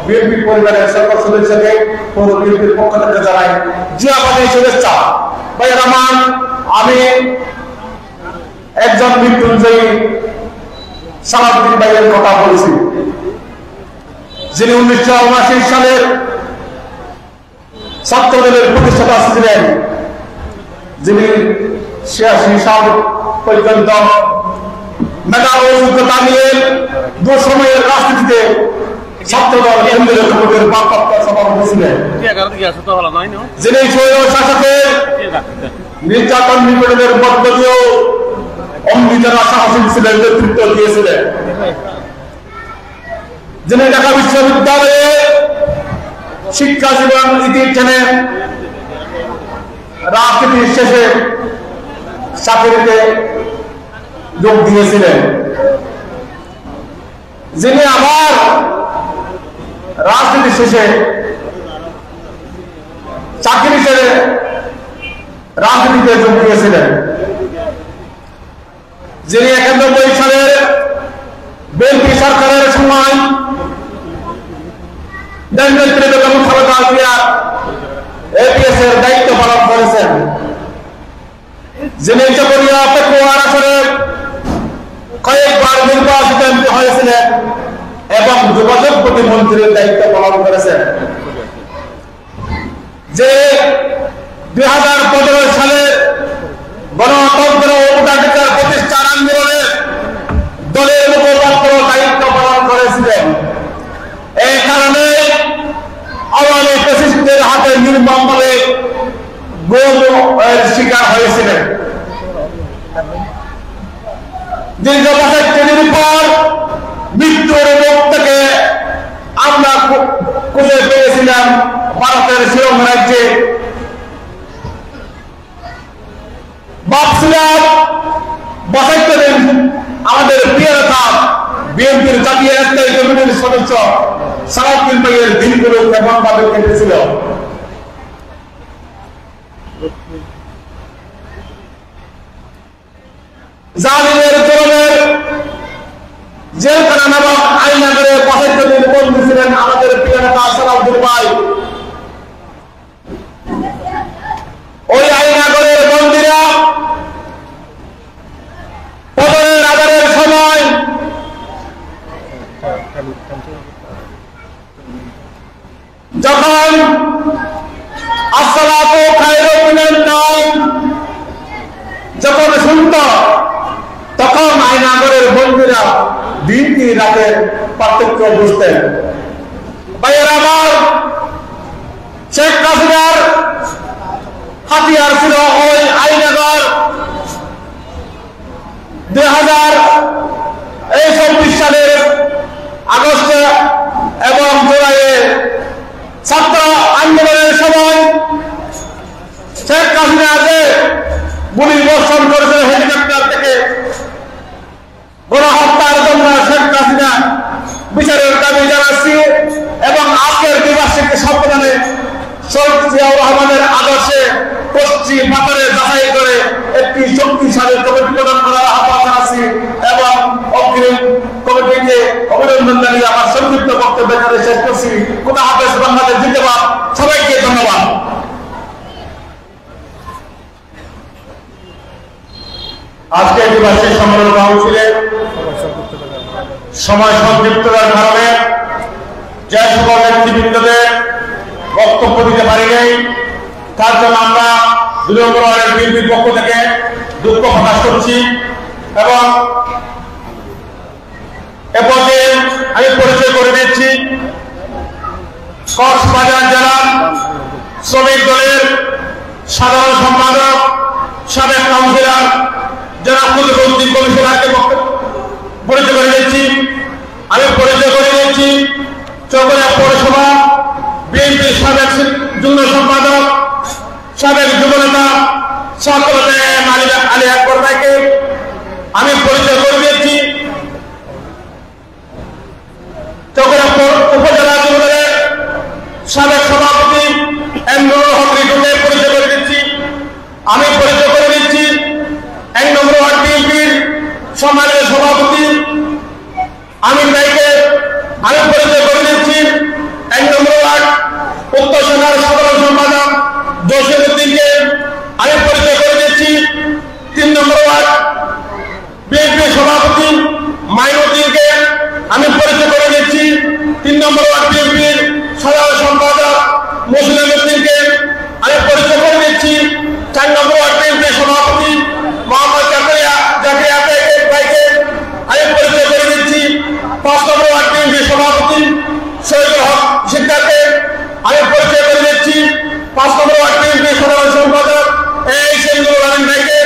বিএনপি পরিবারের সকল সদস্যকে পৌর বিএনপির পক্ষ থেকে জানাই জিয়াবাদের শুভেচ্ছা। ভাই রহমান, আমি একজন মৃত্যুঞ্জয়ী সালাউদ্দিন ভাইয়ের কথা বলছি, যিনি 1979 সালের ছাত্রদলের প্রতিষ্ঠাতা ছিলেন, যিনি 86 সাল পর্যন্ত মেধা ও যোগ্যতা নিয়ে দুঃসময়ের রাজনীতিতে ছাত্রদল কেন্দ্রীয় কমিটির ভারপ্রাপ্ত সভাপতি ছিলেন, যিনি স্বৈর শাসকের নির্যাতন নিপীড়নের মধ্য দিয়েও অমৃতরা সাহসী ছিলেন, নেতৃত্ব দিয়েছিলেন, যিনি ঢাকা বিশ্ববিদ্যালয়ে শিক্ষা জীবন ইতি টেনে রাজনীতির শেষে চাকরিতে যোগ দিয়েছিলেন, যিনি আবার রাজনীতি শেষে চাকরি ছেড়ে রাজনীতিতে যোগ দিয়েছিলেন, যিনি 91 সালের বিএনপি সরকারের সময় দেশনেত্রী বেগম খালেদা জিয়া এপিএস এর দায়িত্ব পালন করেছেন, যিনি চকরিয়া পেকুয়া আসনে কয়েকবার নির্বাচিত হয়েছিলেন এবং যোগাযোগ প্রতিমন্ত্রীর দায়িত্ব পালন করেছেন, যে 2015 সালে গণতন্ত্র ও ভোটাধিকার প্রতিষ্ঠার আন্দোলনে দলের মুখপাত্র দায়িত্ব পালন করেছিলেন। এই কারণে আওয়ামী ফ্যাসিস্টদের হাতে নির্মমভাবে গুমের শিকার হয়েছিলেন। দীর্ঘ 65 পর মৃত্যুর মুখ থেকে আমরা খুঁজে পেয়েছিলাম ভারতের শিলং রাজ্যে। ভাবছিলাম 72 দিন আমাদের প্রিয় নেতা বিএনপির জাতীয় স্থায়ী কমিটির সদস্য সালাউদ্দিন ভাইয়ের দিনগুলো কেমন ভাবে কেটেছিল। জালিমের জুলুমের সময় ওই আইনাগরের বন্দীরা পতনের আধারের সময় যখন আসসালাতু খায়রুম মিনান নাওম যখন শুনত, তখন আইনাগরের বন্দীরা দিন কি রাতের পার্থক্য বুঝতেন। ভাইয়ের আমার, শেখ হাসিনার হাতিয়ার ছিল ওই আইনাগর। 2024 সালের আগস্টে এবং জুলাইয়ে ছাত্র আন্দোলনের সময় শেখ হাসিনা যে গুলি বর্ষণ করেছিল হেলিকপ্টার থেকে গণহত্যার জন্য শেখ হাসিনা বিচারের দাবি জানাচ্ছি এবং আজকের দ্বিবার্ষিক সম্মেলনে শহীদ জিয়াউর রহমানের আদর্শে পশ্চিম পাথরে যাচাই করে একটি শক্তিশালী কমিটি প্রদান করার আহ্বান জানাচ্ছি এবং অগ্রিম কমিটিকে অভিনন্দন জানিয়ে আমার সংক্ষিপ্ত বক্তব্য এখানে শেষ করছি। খোদা হাফেজ, বাংলাদেশ জিন্দাবাদ। সবাইকে ধন্যবাদ। আজকে দ্বিবার্ষিক সম্মেলন কাউন্সিলের সময় সংক্ষিপ্ততার কারণে যে সকল নেতৃবৃন্দদের বক্তব্য দিতে পারি নাই, তার জন্য আমরা 2 নম্বর ওয়ার্ডের বিএনপির পক্ষ থেকে দুঃখ প্রকাশ করছি এবং এ পর্যায়ে আমি পরিচয় করে দিচ্ছি কক্সবাজার জেলা শ্রমিক দলের সাধারণ সম্পাদক সাবেক কাউন্সিলর জনাব কুতুবউদ্দিন কমিশনারকে পরিচয় করে দিচ্ছি। আমি পরিচয় করে দিচ্ছি চকরিয়া পৌরসভা বিএনপির সাবেক যুগ্ম সম্পাদক সাবেক যুবনেতা সকলতে আলী আকবর ভাইকে আমি পরিচয় করে দিচ্ছি। চকরিয়া উপজেলা যুবদলের সাবেক সভাপতি এমনুল হক রিটুকে পরিচয় করে দিচ্ছি। আমি পরিচয় করে দিচ্ছি 1 নম্বর ওয়ার্ড বিএনপির সম্মানিত সভাপতি আমিন ভাইকে আমি পরিচয় করে দিচ্ছি। 1 নম্বর ওয়ার্ড উত্তর সেনার সাধারণ সম্পাদক জসিমউদ্দিনকে আমি পরিচয় করে দিচ্ছি। 3 নম্বর ওয়ার্ড বিএনপির সভাপতি মাইনুদ্দিনকে আমি পরিচয় করে দিচ্ছি। 3 নম্বর ওয়ার্ড বিএনপির সাধারণ সম্পাদক মুসলিম উদ্দিনকে আমি পরিচয় করে দিচ্ছি। 4 নম্বর ওয়ার্ড বিএনপির সভাপতি মোহাম্মদ জাকিয়া ভাইকে আমি পরিচয় করে দিচ্ছি। 5 নম্বর ওয়ার্ড বিএনপির সভাপতি শহীদুল হক শিকদারকে আমি পরিচয় করে দিচ্ছি। 5 নম্বর ওয়ার্ড বিএনপির সাধারণ সম্পাদক সেন্দুর আলম ভাইকে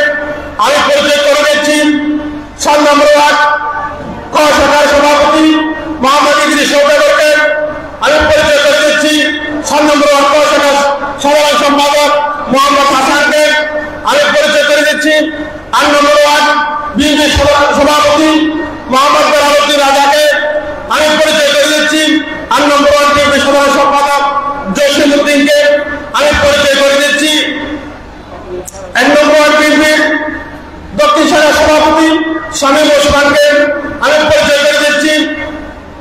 আমি পরিচয় করে দিচ্ছি। 7 নম্বর ওয়ার্ড ক শাখার সভাপতি মোহাম্মদ ইদ্রিস সৌদাগরকে আমি পরিচয় করে দিচ্ছি। 7 নম্বর ওয়ার্ড ক শাখার সাধারণ সম্পাদক মোহাম্মদ হাসানকে আমি পরিচয় করে দিচ্ছি। 8 নম্বর ওয়ার্ড বিএনপির সভাপতি মোহাম্মদ বেলালউদ্দিন রাজাকে আমি পরিচয় করে দিচ্ছি। 8 নম্বর ওয়ার্ড বিএনপির সাধারণ সম্পাদক জসিমউদ্দিনকে আমি পরিচয় করে দিচ্ছি। 1 নম্বর ওয়ার্ড বিএনপির দক্ষিণ শাখার সভাপতি শামীম ওসমানকে আমি পরিচয় করে দিচ্ছি।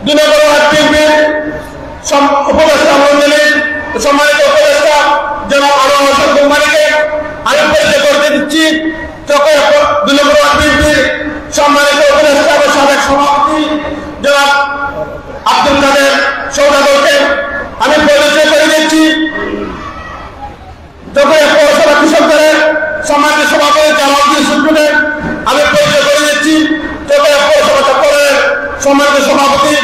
2 নম্বর ওয়ার্ড বিএনপির উপদেষ্টা মন্ডলীর সম্মানিত উপদেষ্টা জনাব আনোয়ার হোসেন কুমারীকে আমি পরিচয় করে দিচ্ছি। 2 নম্বর ওয়ার্ড বিএনপির সম্মানিত উপদেষ্টা ও সাবেক সভাপতি জনাব আব্দুল কাদের সৌদাগরকে আমি পরিচয় করে দিচ্ছি। পৌরসভা কৃষক দলের সম্মানিত সভাপতি জালালউদ্দিন সুপ্রিমকে আমি পরিচয় করে দিচ্ছি। পৌরসভা চত্বরের সম্মানিত সভাপতি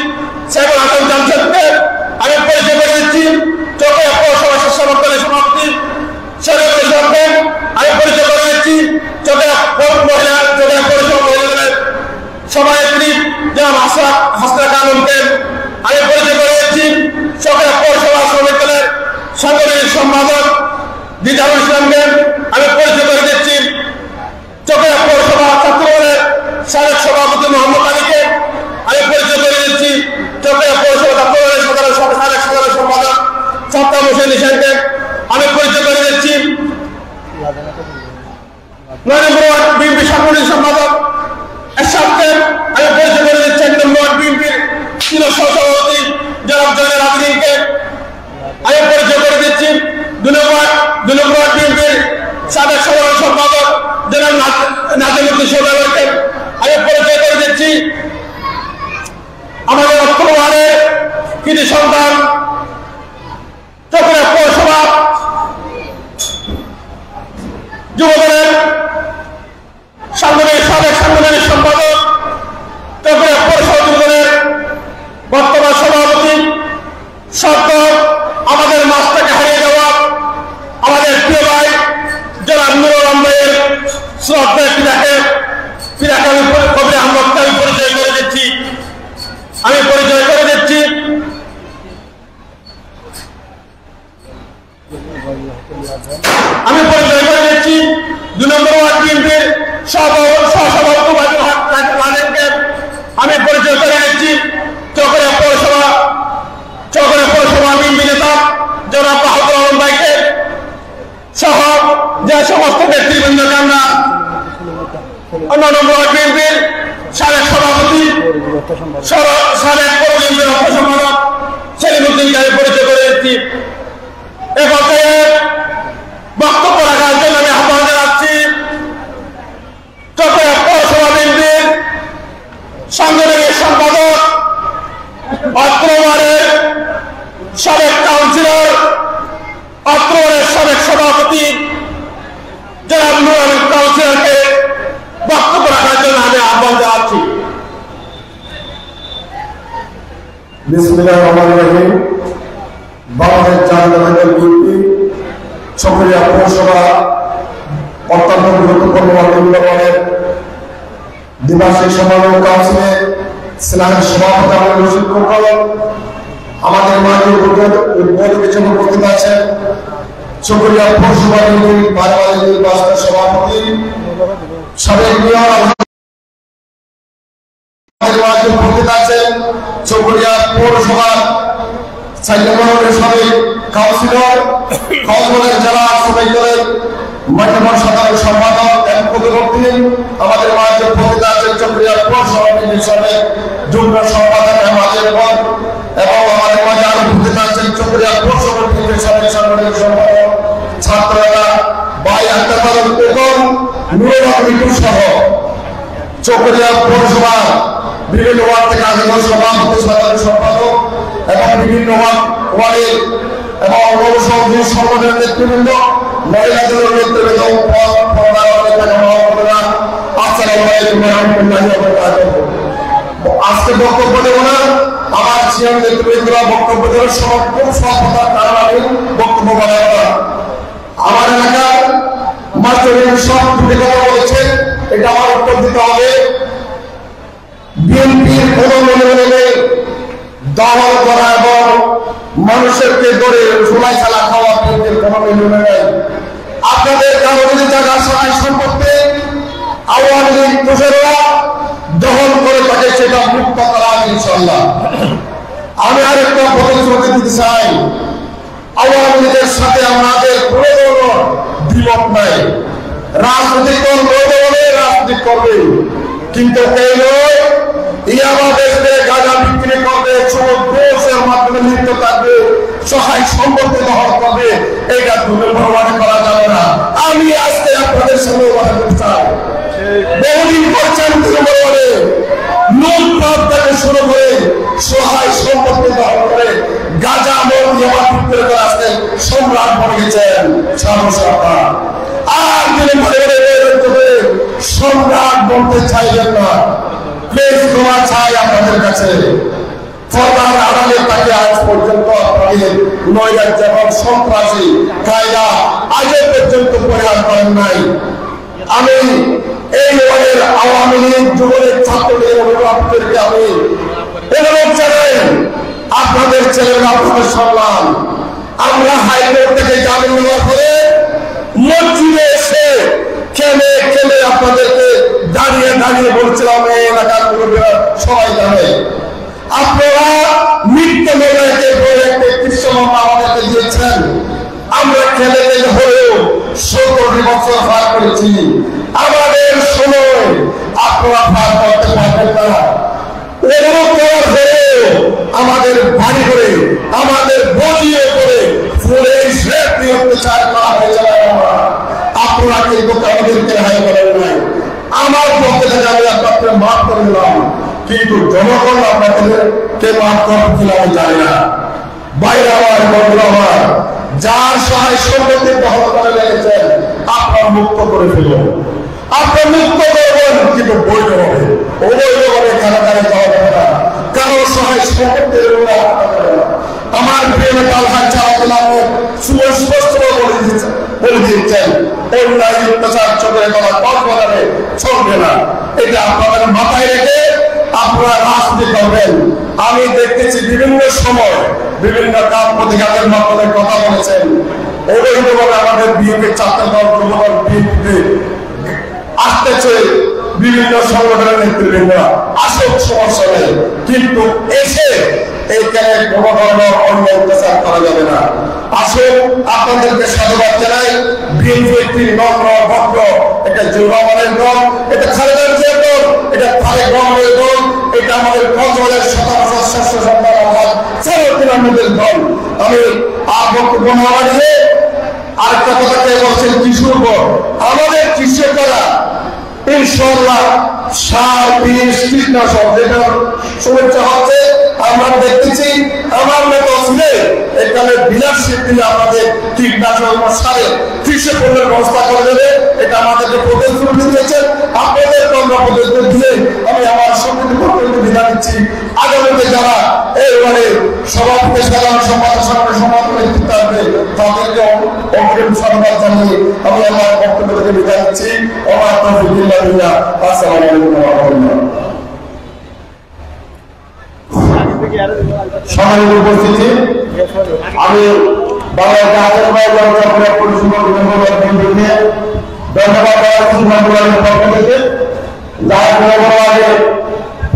সাইফুল হাসান জামশেদকে আমি পরিচয় করে দিচ্ছি। পৌরসভা স্বেচ্ছাসেবক দলের সভাপতি শরীফুল ইসলামকে আমি পরিচয় করে দিচ্ছি। পৌরসভা মহিলা দলের সভানেত্রী জনাব হাসনা খানমকে আমি পরিচয় করে দিচ্ছি। পৌরসভা শ্রমিক দলের সাংগঠনিক সম্পাদক দিদারুল ইসলামকে আমি পরিচয় করে দিচ্ছি। চকরিয়া পৌরসভা ছাত্রদলের সাবেক সভাপতি মোহাম্মদ আলীকে আমি পরিচয় করে দিচ্ছি। চকরিয়া পৌরসভা ছাত্রদলের সাবেক সাধারণ সম্পাদক সাত্তার হোসেন নিশানকে আমি পরিচয় করে দিচ্ছি। 9 নম্বর ওয়ার্ড বিএনপি সাংগঠনিক সম্পাদক এরশাদকে আমি পরিচয় করে দিচ্ছি। 1 নম্বর ওয়ার্ড বিএনপির সহসভাপতি জনাব জয়নুল আবেদিনকে সাবেক সাধারণ সম্পাদক জনাব নাজিমুদ্দিন সৌদাগরকে আমি পরিচয় করে দিচ্ছি। আমাদের অত্র ওয়ার্ডের কৃতি সন্তান চকরিয়া পৌরসভা যুবদলের সাবেক সাংগঠনিক সম্পাদক, চকরিয়া পৌরসভা যুবদলের বর্তমান সভাপতি, সদ্য আমাদের মাছ থেকে হারিয়ে যাওয়া আমাদের প্রিয় ভাই জনাব নুরুল আলম ভাইয়ের শ্রদ্ধা ফিরাকে আমি কবির আহমদকে আমি পরিচয় করে দিচ্ছি। আমি 2 নম্বর ওয়ার্ড বিএনপির সহসভাপতি ওয়াজুল হক লাদেনকে আমি পরিচয় করে দিচ্ছি। চকরিয়া পৌরসভা বিএনপি নেতা জনাব বাহাদুর আলম ভাইকে সহ যে সমস্ত নেতৃবৃন্দকে আমরা 9 নম্বর ওয়ার্ড বিএনপির সাবেক সভাপতি সাবেক পৌর বিএনপির সম্পাদক সেলিমউদ্দিনকে আমি পরিচয় করে দিচ্ছি। এ পর্যায়ে বক্তব্য রাখার জন্য আমি আহ্বান জানাচ্ছি চট্টগ্রাম পৌরসভা বিএনপির সাংগঠনিক সম্পাদক, অত্র ওয়ার্ডের সাবেক কাউন্সিলর, অত্র ওয়ার্ডের সাবেক সভাপতি জনাব নুরুল আলম কাউন্সিলরকে বক্তব্য রাখার জন্য আমি আহ্বান জানাচ্ছি। বিসমিল্লাহির রহমানির রহিম। বাংলাদেশ জাতীয়তাবাদী দল বিএনপি চকরিয়া পৌরসভা অত্যন্ত গুরুত্বপূর্ণ ওয়ার্ডের দ্বিবার্ষিক সমন্বয় কাউন্সিলে সিলেটের সভাপতি আমাদের রশিদ কোকল, আমাদের মাঝে উপস্থিত আছেন চকরিয়া পৌরসভা বিএনপির বারবারের নির্বাচিত সভাপতি সাবেক মেয়র, আমাদের মাঝে উপস্থিত আছেন চকরিয়া পৌরসভার 4 নম্বরের সাবেক কাউন্সিলর, কক্সবাজার জেলা শ্রমিক দলের বর্তমান সাধারণ সম্পাদক এবং প্রতিনিধি, আমাদের মাঝে উপস্থিত আছেন চকরিয়া পৌরসভা বিএনপির সাবেক যুগ্ম সম্পাদক এবং আমাদের মাঝে আরো উপস্থিত আছেন চকরিয়া পৌরসভা বিএনপির সাবেক সাংগঠনিক সম্পাদক ছাত্ররা ভাই আক্তার বেগম, নুরুল আলম সহ চকরিয়া পৌরসভা বিভিন্ন ওয়ার্ড থেকে আগত সভাপতি, সাধারণ সম্পাদক এবং বিভিন্ন ওয়ার্ডের এবং অবসংখ্য সংগঠনের নেতৃবৃন্দ, মহিলা দলের নেতৃবৃন্দ, আসসালামু আলাইকুম ওয়া রাহমাতুল্লাহি ওয়া বারাকাতুহু। আজকে বক্তব্য দেব না, আমার সিনিয়র নেতৃবৃন্দরা বক্তব্য দেওয়ার সময় খুব স্বল্পতার কারণে আমি বক্তব্য বাড়াবো না। আমার এলাকার মাস্টারের সব দুটি কথা বলেছেন, এটা আমার উত্তর দিতে হবে। বিএনপির কোন মনে নেই দখল করা এবং মানুষেরকে ধরে চুলাই চালা খাওয়া বিএনপির কোন মনে নেই। আপনাদের কারো যদি জায়গা সহায় সম্পত্তি আওয়ামী লীগ দোষেরা দখল করে তাকে সেটা মুক্ত করা হবে ইনশাআল্লাহ। আমি আরেকটা প্রতিশ্রুতি দিতে চাই, আওয়ামী লীগের সাথে আমাদের কোনো দ্বিমত নাই। রাজনৈতিক দল বলে রাজনীতি করবে, কিন্তু এই নয় ইয়াবা দেশে গাঁজা বিক্রি করবে, দোষের মাধ্যমে লিপ্ত থাকবে, সহায় সম্পত্তি দখল করবে, এটা দুর্বল করা যাবে না। আমি আজকে আপনাদের সঙ্গে কথা বলতে চাই, বহুদিন করছেন বলে লুটপাট থেকে শুরু করে সহায় সম্পত্তি দখল করে গাঁজা মদ ইয়াবা বিক্রি করে আজকে সম্রাট বনে গেছেন সর্বসরকার। আর তিনি মনে করে সম্রাট বলতে চাইলেন না, প্লেস তোমার চাই আপনাদের কাছে। ফরদার আড়ালে তাকে আজ পর্যন্ত আপনাদের নয়রা যেমন সন্ত্রাসী কায়দা আজও পর্যন্ত পরিহার করেন নাই। আমি এই ওয়ার্ডের আওয়ামী লীগ যুবলীগ ছাত্রলীগের অভিভাবকদেরকে আমি অনুরোধ জানাই, আপনাদের ছেলেরা আপনাদের সম্মান। আমরা হাইকোর্ট থেকে জামিন নেওয়ার পরে মসজিদে এসে খেলে খেলে আপনাদেরকে দাঁড়িয়ে দাঁড়িয়ে বলছিলাম এই এলাকার মুরব্বীরা সবাই জানে। আপনারা মিথ্যে মেলাকে বলে 33 মামলা আমাদেরকে দিয়েছেন, আমরা খেলে খেলে হলেও 17 বছর পার করেছি। আমাদের সময় আপনারা পার করতে পারবেন না। অনুরোধ করার পরেও আমাদের বাড়ি করে আমাদের বজিয়ে করে ফুলে অত্যাচার করা হয়েছে। আপনারা কিন্তু আমাদেরকে রেহাই করেন নাই। আমার পক্ষে থেকে আমি আপনাকে মাফ করে দিলাম, কিন্তু জনগণ আপনাদেরকে মাফ করতে দিল আমি জানি না। বাইরে আমার বন্ধুরা আমার, যার সহায় সম্পত্তি দখল করে লেগেছেন আপনার মুক্ত করে ফেলুন, আপনার মুক্ত করবেন, কিন্তু বৈধ হবে। অবৈধভাবে কারাগারে যাওয়া যাবে না, কারো সহায় সম্পত্তি আমার প্রিয় তালহাজ চালাতে সুস্পষ্ট বলে দিচ্ছেন অন্যায় অত্যাচার চোখের গলা কল্পনারে চলবে না। এটা আপনাদের মাথায় রেখে আপনারা রাজনীতি করবেন। আমি দেখতেছি বিভিন্ন সময় বিভিন্ন কাজ প্রতিঘাতের মাধ্যমে কথা বলেছেন, অবৈধভাবে আমাদের বিএনপি ছাত্র দল যুবদল বিএনপিতে আসতেছে বিভিন্ন সংগঠনের নেতৃবৃন্দরা, আসল সমস্যা নেই, কিন্তু এসে এইখানে কোনো ধরনের অন্য অত্যাচার করা যাবে না। আসুন আপনাদেরকে সাধুবাদ জানাই। বিএনপি একটি নম্র ভদ্র, এটা জিয়াউর রহমানের দল, এটা খালেদা জিয়ার দল, এটা তারেক রহমানের দল, এটা আমাদের কক্সবাজারের 17 শ্রেষ্ঠ সন্তান আমার আমাদের দল। আমি আর বক্তব্য না বাড়িয়ে আরেকটা কথা কে বলছেন কৃষির উপর, আমাদের কৃষকেরা ইনশাআল্লাহ সার বীজ কীটনাশক যেটা সমস্যা হচ্ছে আমরা দেখতেছি, আমার নেতা ছিলে এখানে বিলাস সিদ্ধি আমাদের কীটনাশক সারে কৃষি পণ্যের ব্যবস্থা করে দেবে, এটা আমাদেরকে প্রতিশ্রুতি দিয়েছেন। আপনাদেরকে আমরা প্রতিশ্রুতি দিয়ে আমি আমার সংগঠন পক্ষে বিদায় দিচ্ছি। আগামীতে যারা এইবারে সভাপতি সাধারণ সম্পাদক সমাজ নেতৃত্ব আসবে তাদেরকে অগ্রিম সাধুবাদ জানিয়ে আমি আমার বক্তব্য থেকে বিদায় দিচ্ছি। আমার তৌফিকুল্লাহ বিল্লাহ। আসসালামু আলাইকুম ওয়া রাহমাতুল্লাহ। সম্মানিত উপস্থিতি, আমি বাংলাদেশ জাতীয় পরিষদের ধন্যবাদ দেওয়ার পক্ষ থেকে যারা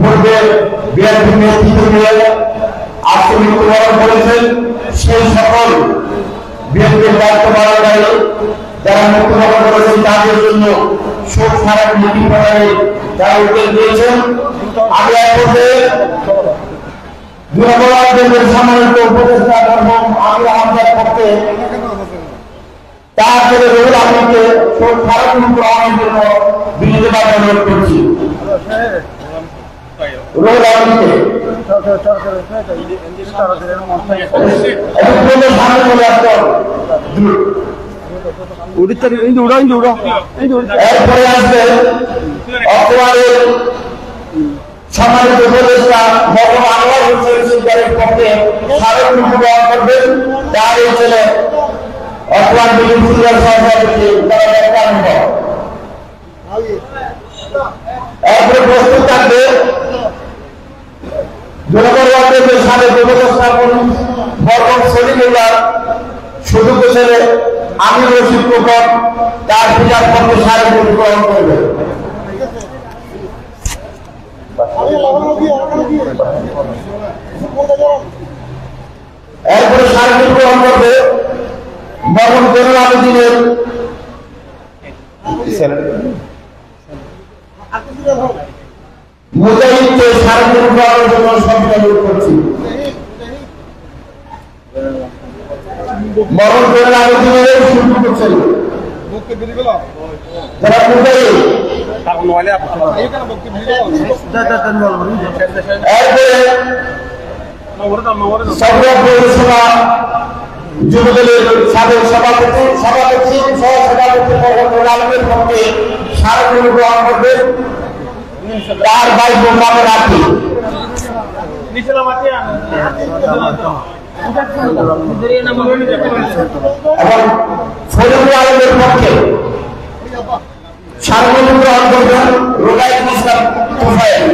পূর্বে বিএনপি নেতৃত্ব নিয়ে আজকে মৃত্যুবরণ করেছেন, সেই সকল বিএনপির দায়িত্ব পালনকারী যারা মৃত্যুবরণ করেছেন তাদের জন্য শোক স্মারক মিটিং প্রদানে যারা উদ্যোগ নিয়েছেন। আমি এক পর্যায়ে সম্মানিত উপদেষ্টা এবং আমি আমাদের পক্ষে তারপরে রোল আমিকে শোক স্মারক গ্রহণের জন্য বিনীতভাবে অনুরোধ করছি। রোল আমিকে সামনে চলে আসতে হবে। এরপরে আসবে অক্টোবরের সম্মানিত উপদেষ্টা মোহাম্মদ আনোয়ার হোসেন সিকদারের পক্ষে স্মারকলিপি গ্রহণ করবেন। তার এই ছেলে অক্টোবর বিএনপি সভাপতি এরপরে প্রস্তুত থাকবে জনগণের সাবেক উপদেষ্টা বরকত সলিমুল্লাহ সুযোগ্য ছেলে আমির রশিদ খোকন তার পিতার পক্ষে স্মারকলিপি গ্রহণ করবে। এরপরে স্মারকলিপি গ্রহণ করবে মরহুম জেনারেল আবেদিনের মুজাহিদকে স্মারকলিপি গ্রহণের জন্য সবাইকে অনুরোধ করছি। মরহুম জেনারেল আবেদিনের সুযোগ্য ছেলে যারা মুজাহিদ যুবদলের সাবেক সভাপতি সহ সভাপতি আলমের পক্ষে স্মারকলিপি গ্রহণ করবে তার ভাই মোহাম্মদ রাফি এবং ফরিদুল আলমের পক্ষে স্মারকলিপি গ্রহণ করবেন রোগাইল ইসলাম তোফায়েল।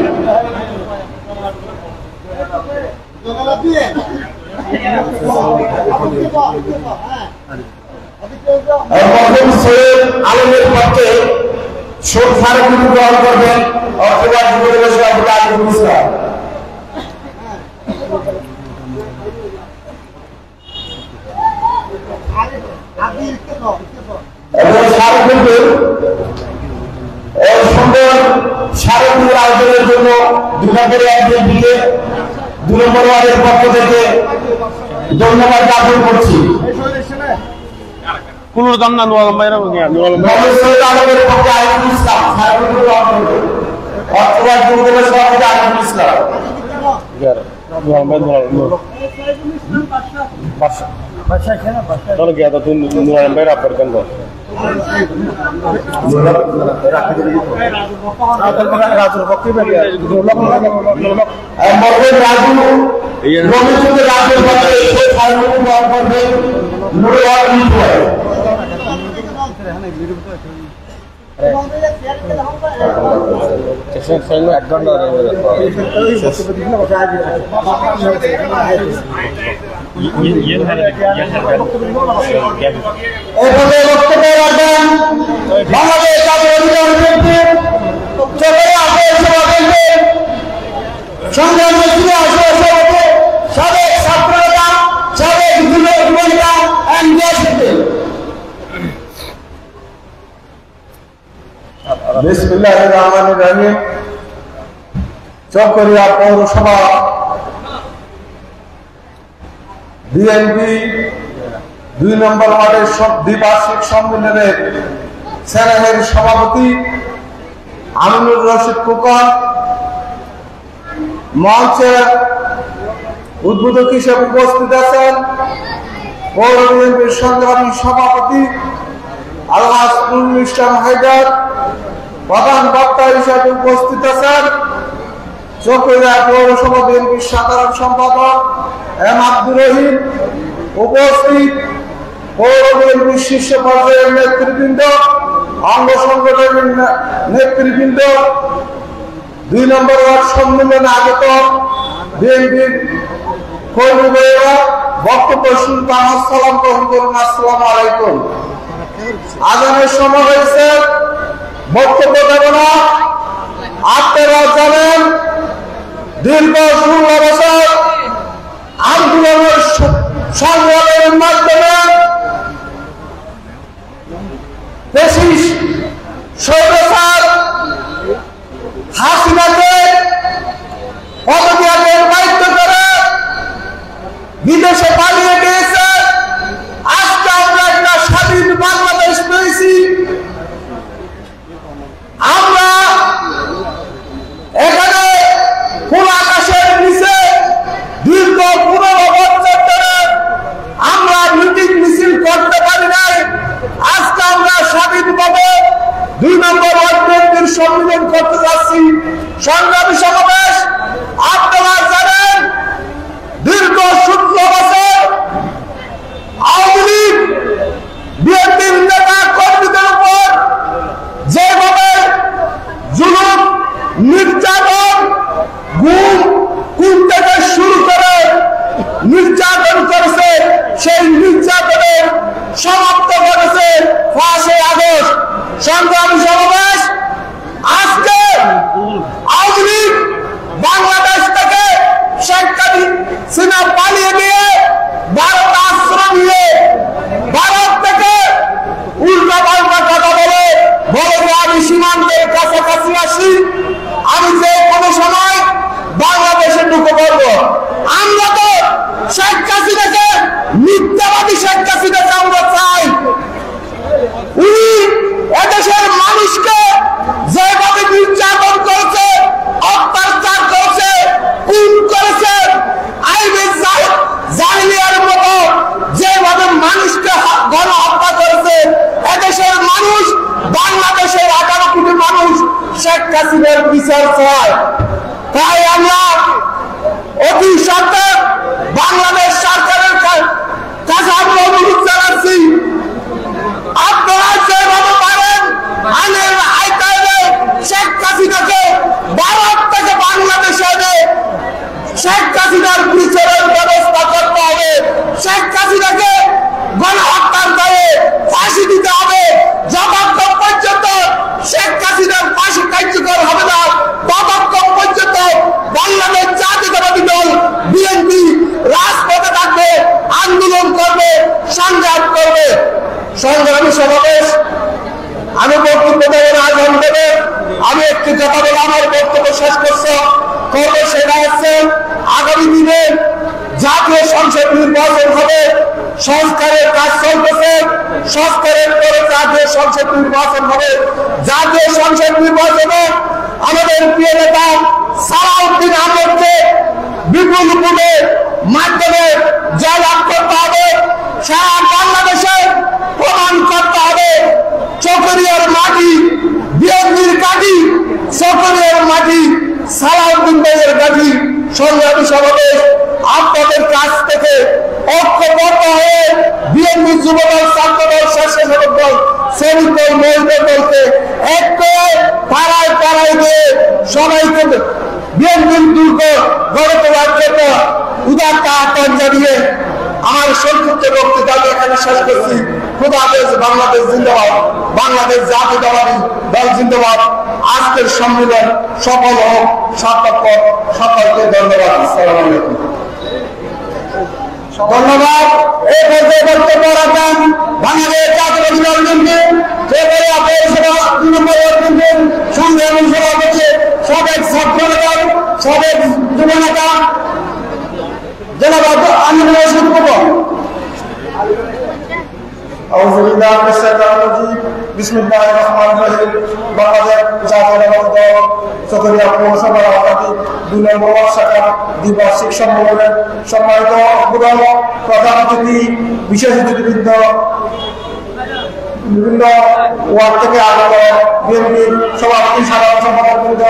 সৈয়দ আলমের পক্ষে শোক স্মারকলিপি গ্রহণ করবেন অক্টোবর যুবদলের সভাপতি আজিজুল ইসলাম। এবং স্মারকলিপি সুন্দর স্মারকলিপির আয়োজনের জন্য 2 নম্বরে বিএনপিকে 2 নম্বর ওয়ার্ডের পক্ষ থেকে ধন্যবাদ জ্ঞাপন করছি। কোন দাম না নোয়াল ভাইরা আলমের পক্ষে আইনুল ইসলাম অথবা যুবদলের সভাপতি আইনুল ইসলাম চলো গিয়া তো তুই নোয়াল ভাইরা আপনার কেন রাজুর পক্ষে রাজুর বাংলাদেশ সংগ্রামী সাবেক ছাত্রনেতা সাবেক যুবনেতা বিসমিল্লাহির রহমানির রহিম। চকরিয়া পৌরসভা বিএনপি 2 নম্বর ওয়ার্ডের দ্বিবার্ষিক সম্মেলনের সেনেহের সভাপতি আমিনুর রশিদ খোকন, মঞ্চের উদ্বোধক হিসেবে উপস্থিত আছেন পৌর বিএনপির সংগ্রামী সভাপতি আলহাজ নুরুল ইসলাম হায়দার, প্রধান বক্তা হিসেবে উপস্থিত আছেন চকরিয়া পৌরসভা বিএনপির সাধারণ সম্পাদক এম আব্দুর রহিম, উপস্থিত পৌর বিএনপির শীর্ষ পর্যায়ের নেতৃবৃন্দ, অঙ্গ সংগঠনের নেতৃবৃন্দ, 2 নম্বর ওয়ার্ড সম্মেলনে আগত বিএনপির কর্মীরা বক্তব্য শুনতে সালাম গ্রহণ করুন। আসসালামু আলাইকুম। আজানের সময় হয়েছে, বক্তব্য দেব না। আপনারা জানেন দীর্ঘ 16 বছর আন্দোলনের সংগ্রামের মাধ্যমে স্বৈরাচার হাসিনাকে পদত্যাগের বাধ্য করে বিদেশে পালিয়ে গিয়েছে। আজকে আমরা একটা স্বাধীন বাংলাদেশ পেয়েছি। আমরা এখানে খোলা আকাশের নিচে দীর্ঘ 15 বছর ধরে আমরা মিটিং মিছিল করতে পারি নাই। আজকে আমরা স্বাধীনভাবে 2 নম্বর ওয়ার্ড বিএনপির সম্মেলন করতে যাচ্ছি। সংগ্রামী সমাবেশ আপনারা জানেন দীর্ঘ 16 বছর আওয়ামী লীগ বিএনপির নেতা কর্মীদের উপর যেভাবে জুলুম, নির্যাতন, গুম থেকে শুরু করে নির্যাতন করেছে, সেই নির্যাতনের সমাপ্ত করেছে 5 আগস্ট। সংগ্রামী সমাবেশ আজকে আওয়ামী লীগ বাংলাদেশ থেকে শেখ হাসিনা পালিয়ে গিয়ে ভারত আশ্রয় নিয়ে ভারত থেকে উল্টা পাল্টা কথা বলে যে আমি সীমান্তের কাছাকাছি আসি, আমি যে কোনো সময় বাংলাদেশে ঢুকে পড়বো। আমরা তো শেখ হাসিনাকে, মিথ্যাবাদী শেখ হাসিনাকে আমরা চাই। উনি এদেশের মানুষকে যেভাবে নির্যাতন করেছে, অত্যাচার করেছে, খুন করেছে, আইবে জাহিলিয়ার মতো যেভাবে মানুষকে গণহত্যা করেছে, এদেশের মানুষ, বাংলাদেশের 18 কোটি মানুষ শেখ হাসিনার বিচার চায়। তাই আমরা অতি সত্ত্বে বাংলাদেশ সরকারের কাছে আমরা অনুরোধ জানাচ্ছি, আপনারা যেভাবে পারেন শেখ হাসিনাকে ভারত থেকে বাংলাদেশে এনে শেখ হাসিনার বিচারের ব্যবস্থা করতে হবে। শেখ হাসিনাকে গণহত্যার দায়ে ফাঁসি দিতে হবে। যতক্ষণ পর্যন্ত শেখ হাসিনার ফাঁসি কার্যকর হবে না, ততক্ষণ পর্যন্ত বাংলাদেশ জাতীয়তাবাদী দল বিএনপি রাজপথে থাকবে, আন্দোলন করবে, সংগ্রাম করবে। সংগ্রামী সমাবেশ আমি বক্তব্য দেবো না, আজান দেবে। আমি একটি কথা বলে আমার বক্তব্য শেষ করবো। সেটা হচ্ছে আগামী দিনে জাতীয় সংসদ নির্বাচন হবে, সংস্কারের কাজ চলতেছে, সংস্কারের পরে জাতীয় সংসদ নির্বাচন হবে। জাতীয় সংসদ নির্বাচনে আমাদের প্রিয় নেতা সালাউদ্দিন আহমেদকে বিপুল ভোটের মাধ্যমে জয়লাভ করতে হবে। সারা বাংলাদেশে প্রমাণ করতে হবে চকরিয়ার মাটি বিএনপির কাঠি, চকরিয়ার মাটি সালাউদ্দিন ভাইয়ের কাঠি। সংগ্রামী সমাবেশ আপনাদের কাছ থেকে ঐক্যবদ্ধ হয়ে বিএনপি যুবদল, ছাত্রদল, স্বেচ্ছাসেবক দল, শ্রমিক দল, মহিলা দলকে এক করে পাড়ায় পাড়ায় দিয়ে সবাইকে বিএনপির দুর্গ গড়ে তোলার জন্য উদারতা আহ্বান জানিয়ে আমার সংক্ষিপ্ত বক্তৃতা আমি এখানে শেষ করছি। খোদা হাফেজ। বাংলাদেশ জিন্দাবাদ, বাংলাদেশ জাতীয়তাবাদী দল জিন্দাবাদ। আজকের সম্মেলন সফল হোক, সার্থক হোক। সকলকে ধন্যবাদ। আসসালামু আলাইকুম। ধন্যবাদ। এই পর্যায়ে বক্তব্য রাখেন বাংলাদেশ জাতীয়তাবাদী দল বিএনপি চকরিয়া পৌরসভা 2 নম্বর ওয়ার্ড বিএনপির সংগ্রামী সভাপতি, সাবেক ছাত্র নেতা, সাবেক যুব নেতা জনাব আমিনুল রশিদ কুপন। আউযু বিল্লাহি মিনাশ শাইতানির রাজীম। বিসমিল্লাহির রহমানির রহিম। বাংলাদেশ জাতীয়তাবাদী দল চকরিয়া পৌরসভা 2 নম্বর ওয়ার্ড শাখা দ্বিবার্ষিক সম্মেলনের সম্মানিত উদ্বোধক, প্রধান অতিথি, বিশেষ অতিথিবৃন্দ, বিভিন্ন ওয়ার্ড থেকে আগত বিএনপির সভাপতি, সাধারণ সম্পাদক বৃন্দ,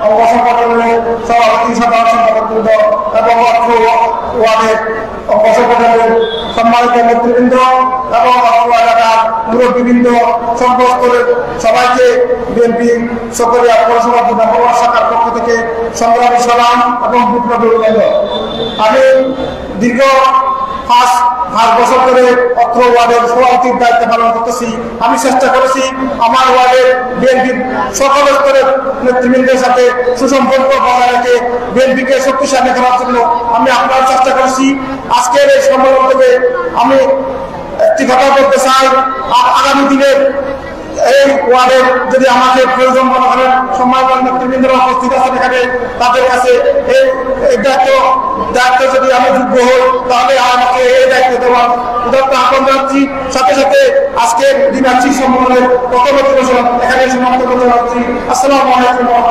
অঙ্গ সংগঠনের সভাপতি, সাধারণ সম্পাদক বৃন্দ এবং অত্র ওয়ার্ডের অঙ্গ সংগঠনের সম্মানিত নেতৃবৃন্দ এবং অত্র এলাকার মুরব্বীবৃন্দ, সর্বস্তরের সবাইকে বিএনপি চকরিয়া পৌরসভা 2 নম্বর ওয়ার্ড শাখার পক্ষ থেকে সংগ্রামী সালাম এবং বিপ্লবী অভিনন্দন। আমি দীর্ঘ 5 বছর ধরে অত্র ওয়ার্ডের সভাপতির দায়িত্ব পালন করতেছি। আমি চেষ্টা করেছি আমার ওয়ার্ডের বিএনপির সকল স্তরের নেতৃবৃন্দের সাথে সুসম্পর্ক বজায় রেখে বিএনপিকে শক্তিশালী করার জন্য আমি আপনার চেষ্টা করেছি। আজকের এই সম্মেলন থেকে আমি একটি কথা বলতে চাই, আগামী দিনে এই ওয়ার্ডের যদি আমাকে প্রয়োজন মনে করেন, সম্মানিত নেতৃবৃন্দরা উপস্থিত আছেন এখানে, তাদের কাছে এই দায়িত্ব যদি আমি যোগ্য হই তাহলে আমাকে এই দায়িত্ব দেওয়ার উদাত্ত আহ্বান জানাচ্ছি। সাথে সাথে আজকের দ্বিবার্ষিক সম্মেলনের প্রথম অধিবেশন এখানে সমাপ্ত করতে যাচ্ছি। আসসালামু আলাইকুম ওয়া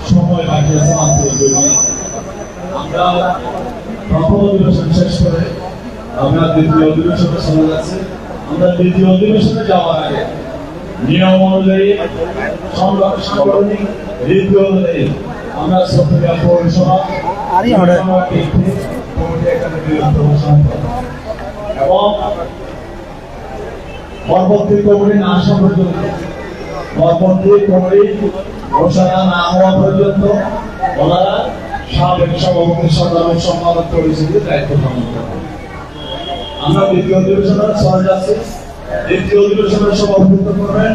সময় বাকি আছে আমরা প্রথম অধিবেশন শেষ করে আমরা দ্বিতীয় অধিবেশনে চলে যাচ্ছি। আমরা দ্বিতীয় অধিবেশনে যাওয়ার আগে নিয়ম অনুযায়ী, সাংগঠনিক রীতি অনুযায়ী আমরা চকরিয়া পৌরসভা এবং পরবর্তী কমিটি না আসা পর্যন্ত, পরবর্তী কমিটি ঘোষণা না হওয়া পর্যন্ত ওনারা সাবেক সভাপতি, সাধারণ সম্পাদক পরিষদের দায়িত্ব পালন করবেন। আমরা দ্বিতীয় অধিবেশনে চলে যাচ্ছি। দ্বিতীয় অধিবেশনের সভাপতিত্ব করবেন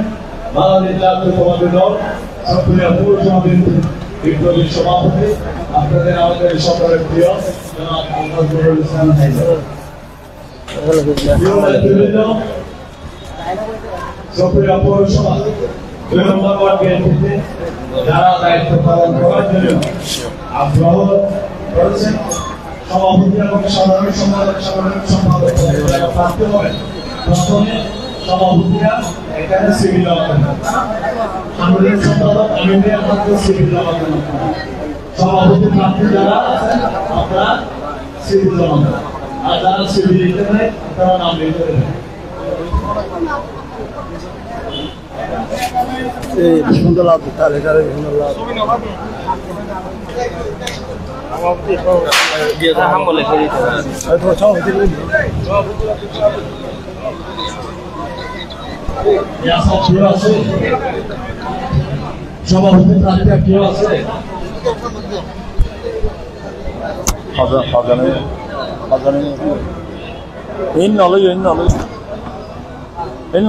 বাংলাদেশ জাতীয়তাবাদী দল চকরিয়া পৌরসভা বিপ্লবী সভাপতি, আপনাদের আমাদের সকলের প্রিয় জনাব নজরুল ইসলাম হায়দার। চকরিয়া পৌরসভা 2 নম্বর ওয়ার্ড বিএনপিতে যারা দায়িত্ব পালন করার জন্য আগ্রহ করেছেন, সভাপতি এবং সাধারণ সম্পাদক প্রার্থী হবেন। প্রথমে সভাপতিরা এখানে সিভিল সাংগঠনিক সম্পাদক আমি আমাদের সিভিল জমা দেন। সভাপতি প্রার্থী যারা আছেন আপনারা সিভিল জমা দেন, আর যারা সিভিল লিখতে নেই তারা নাম লিখতে দেবেন। সুন্দর লাভ তাহলে সুন্দর লাভ কেউ আছে? সভাপতি প্রার্থী কেউ আছে? in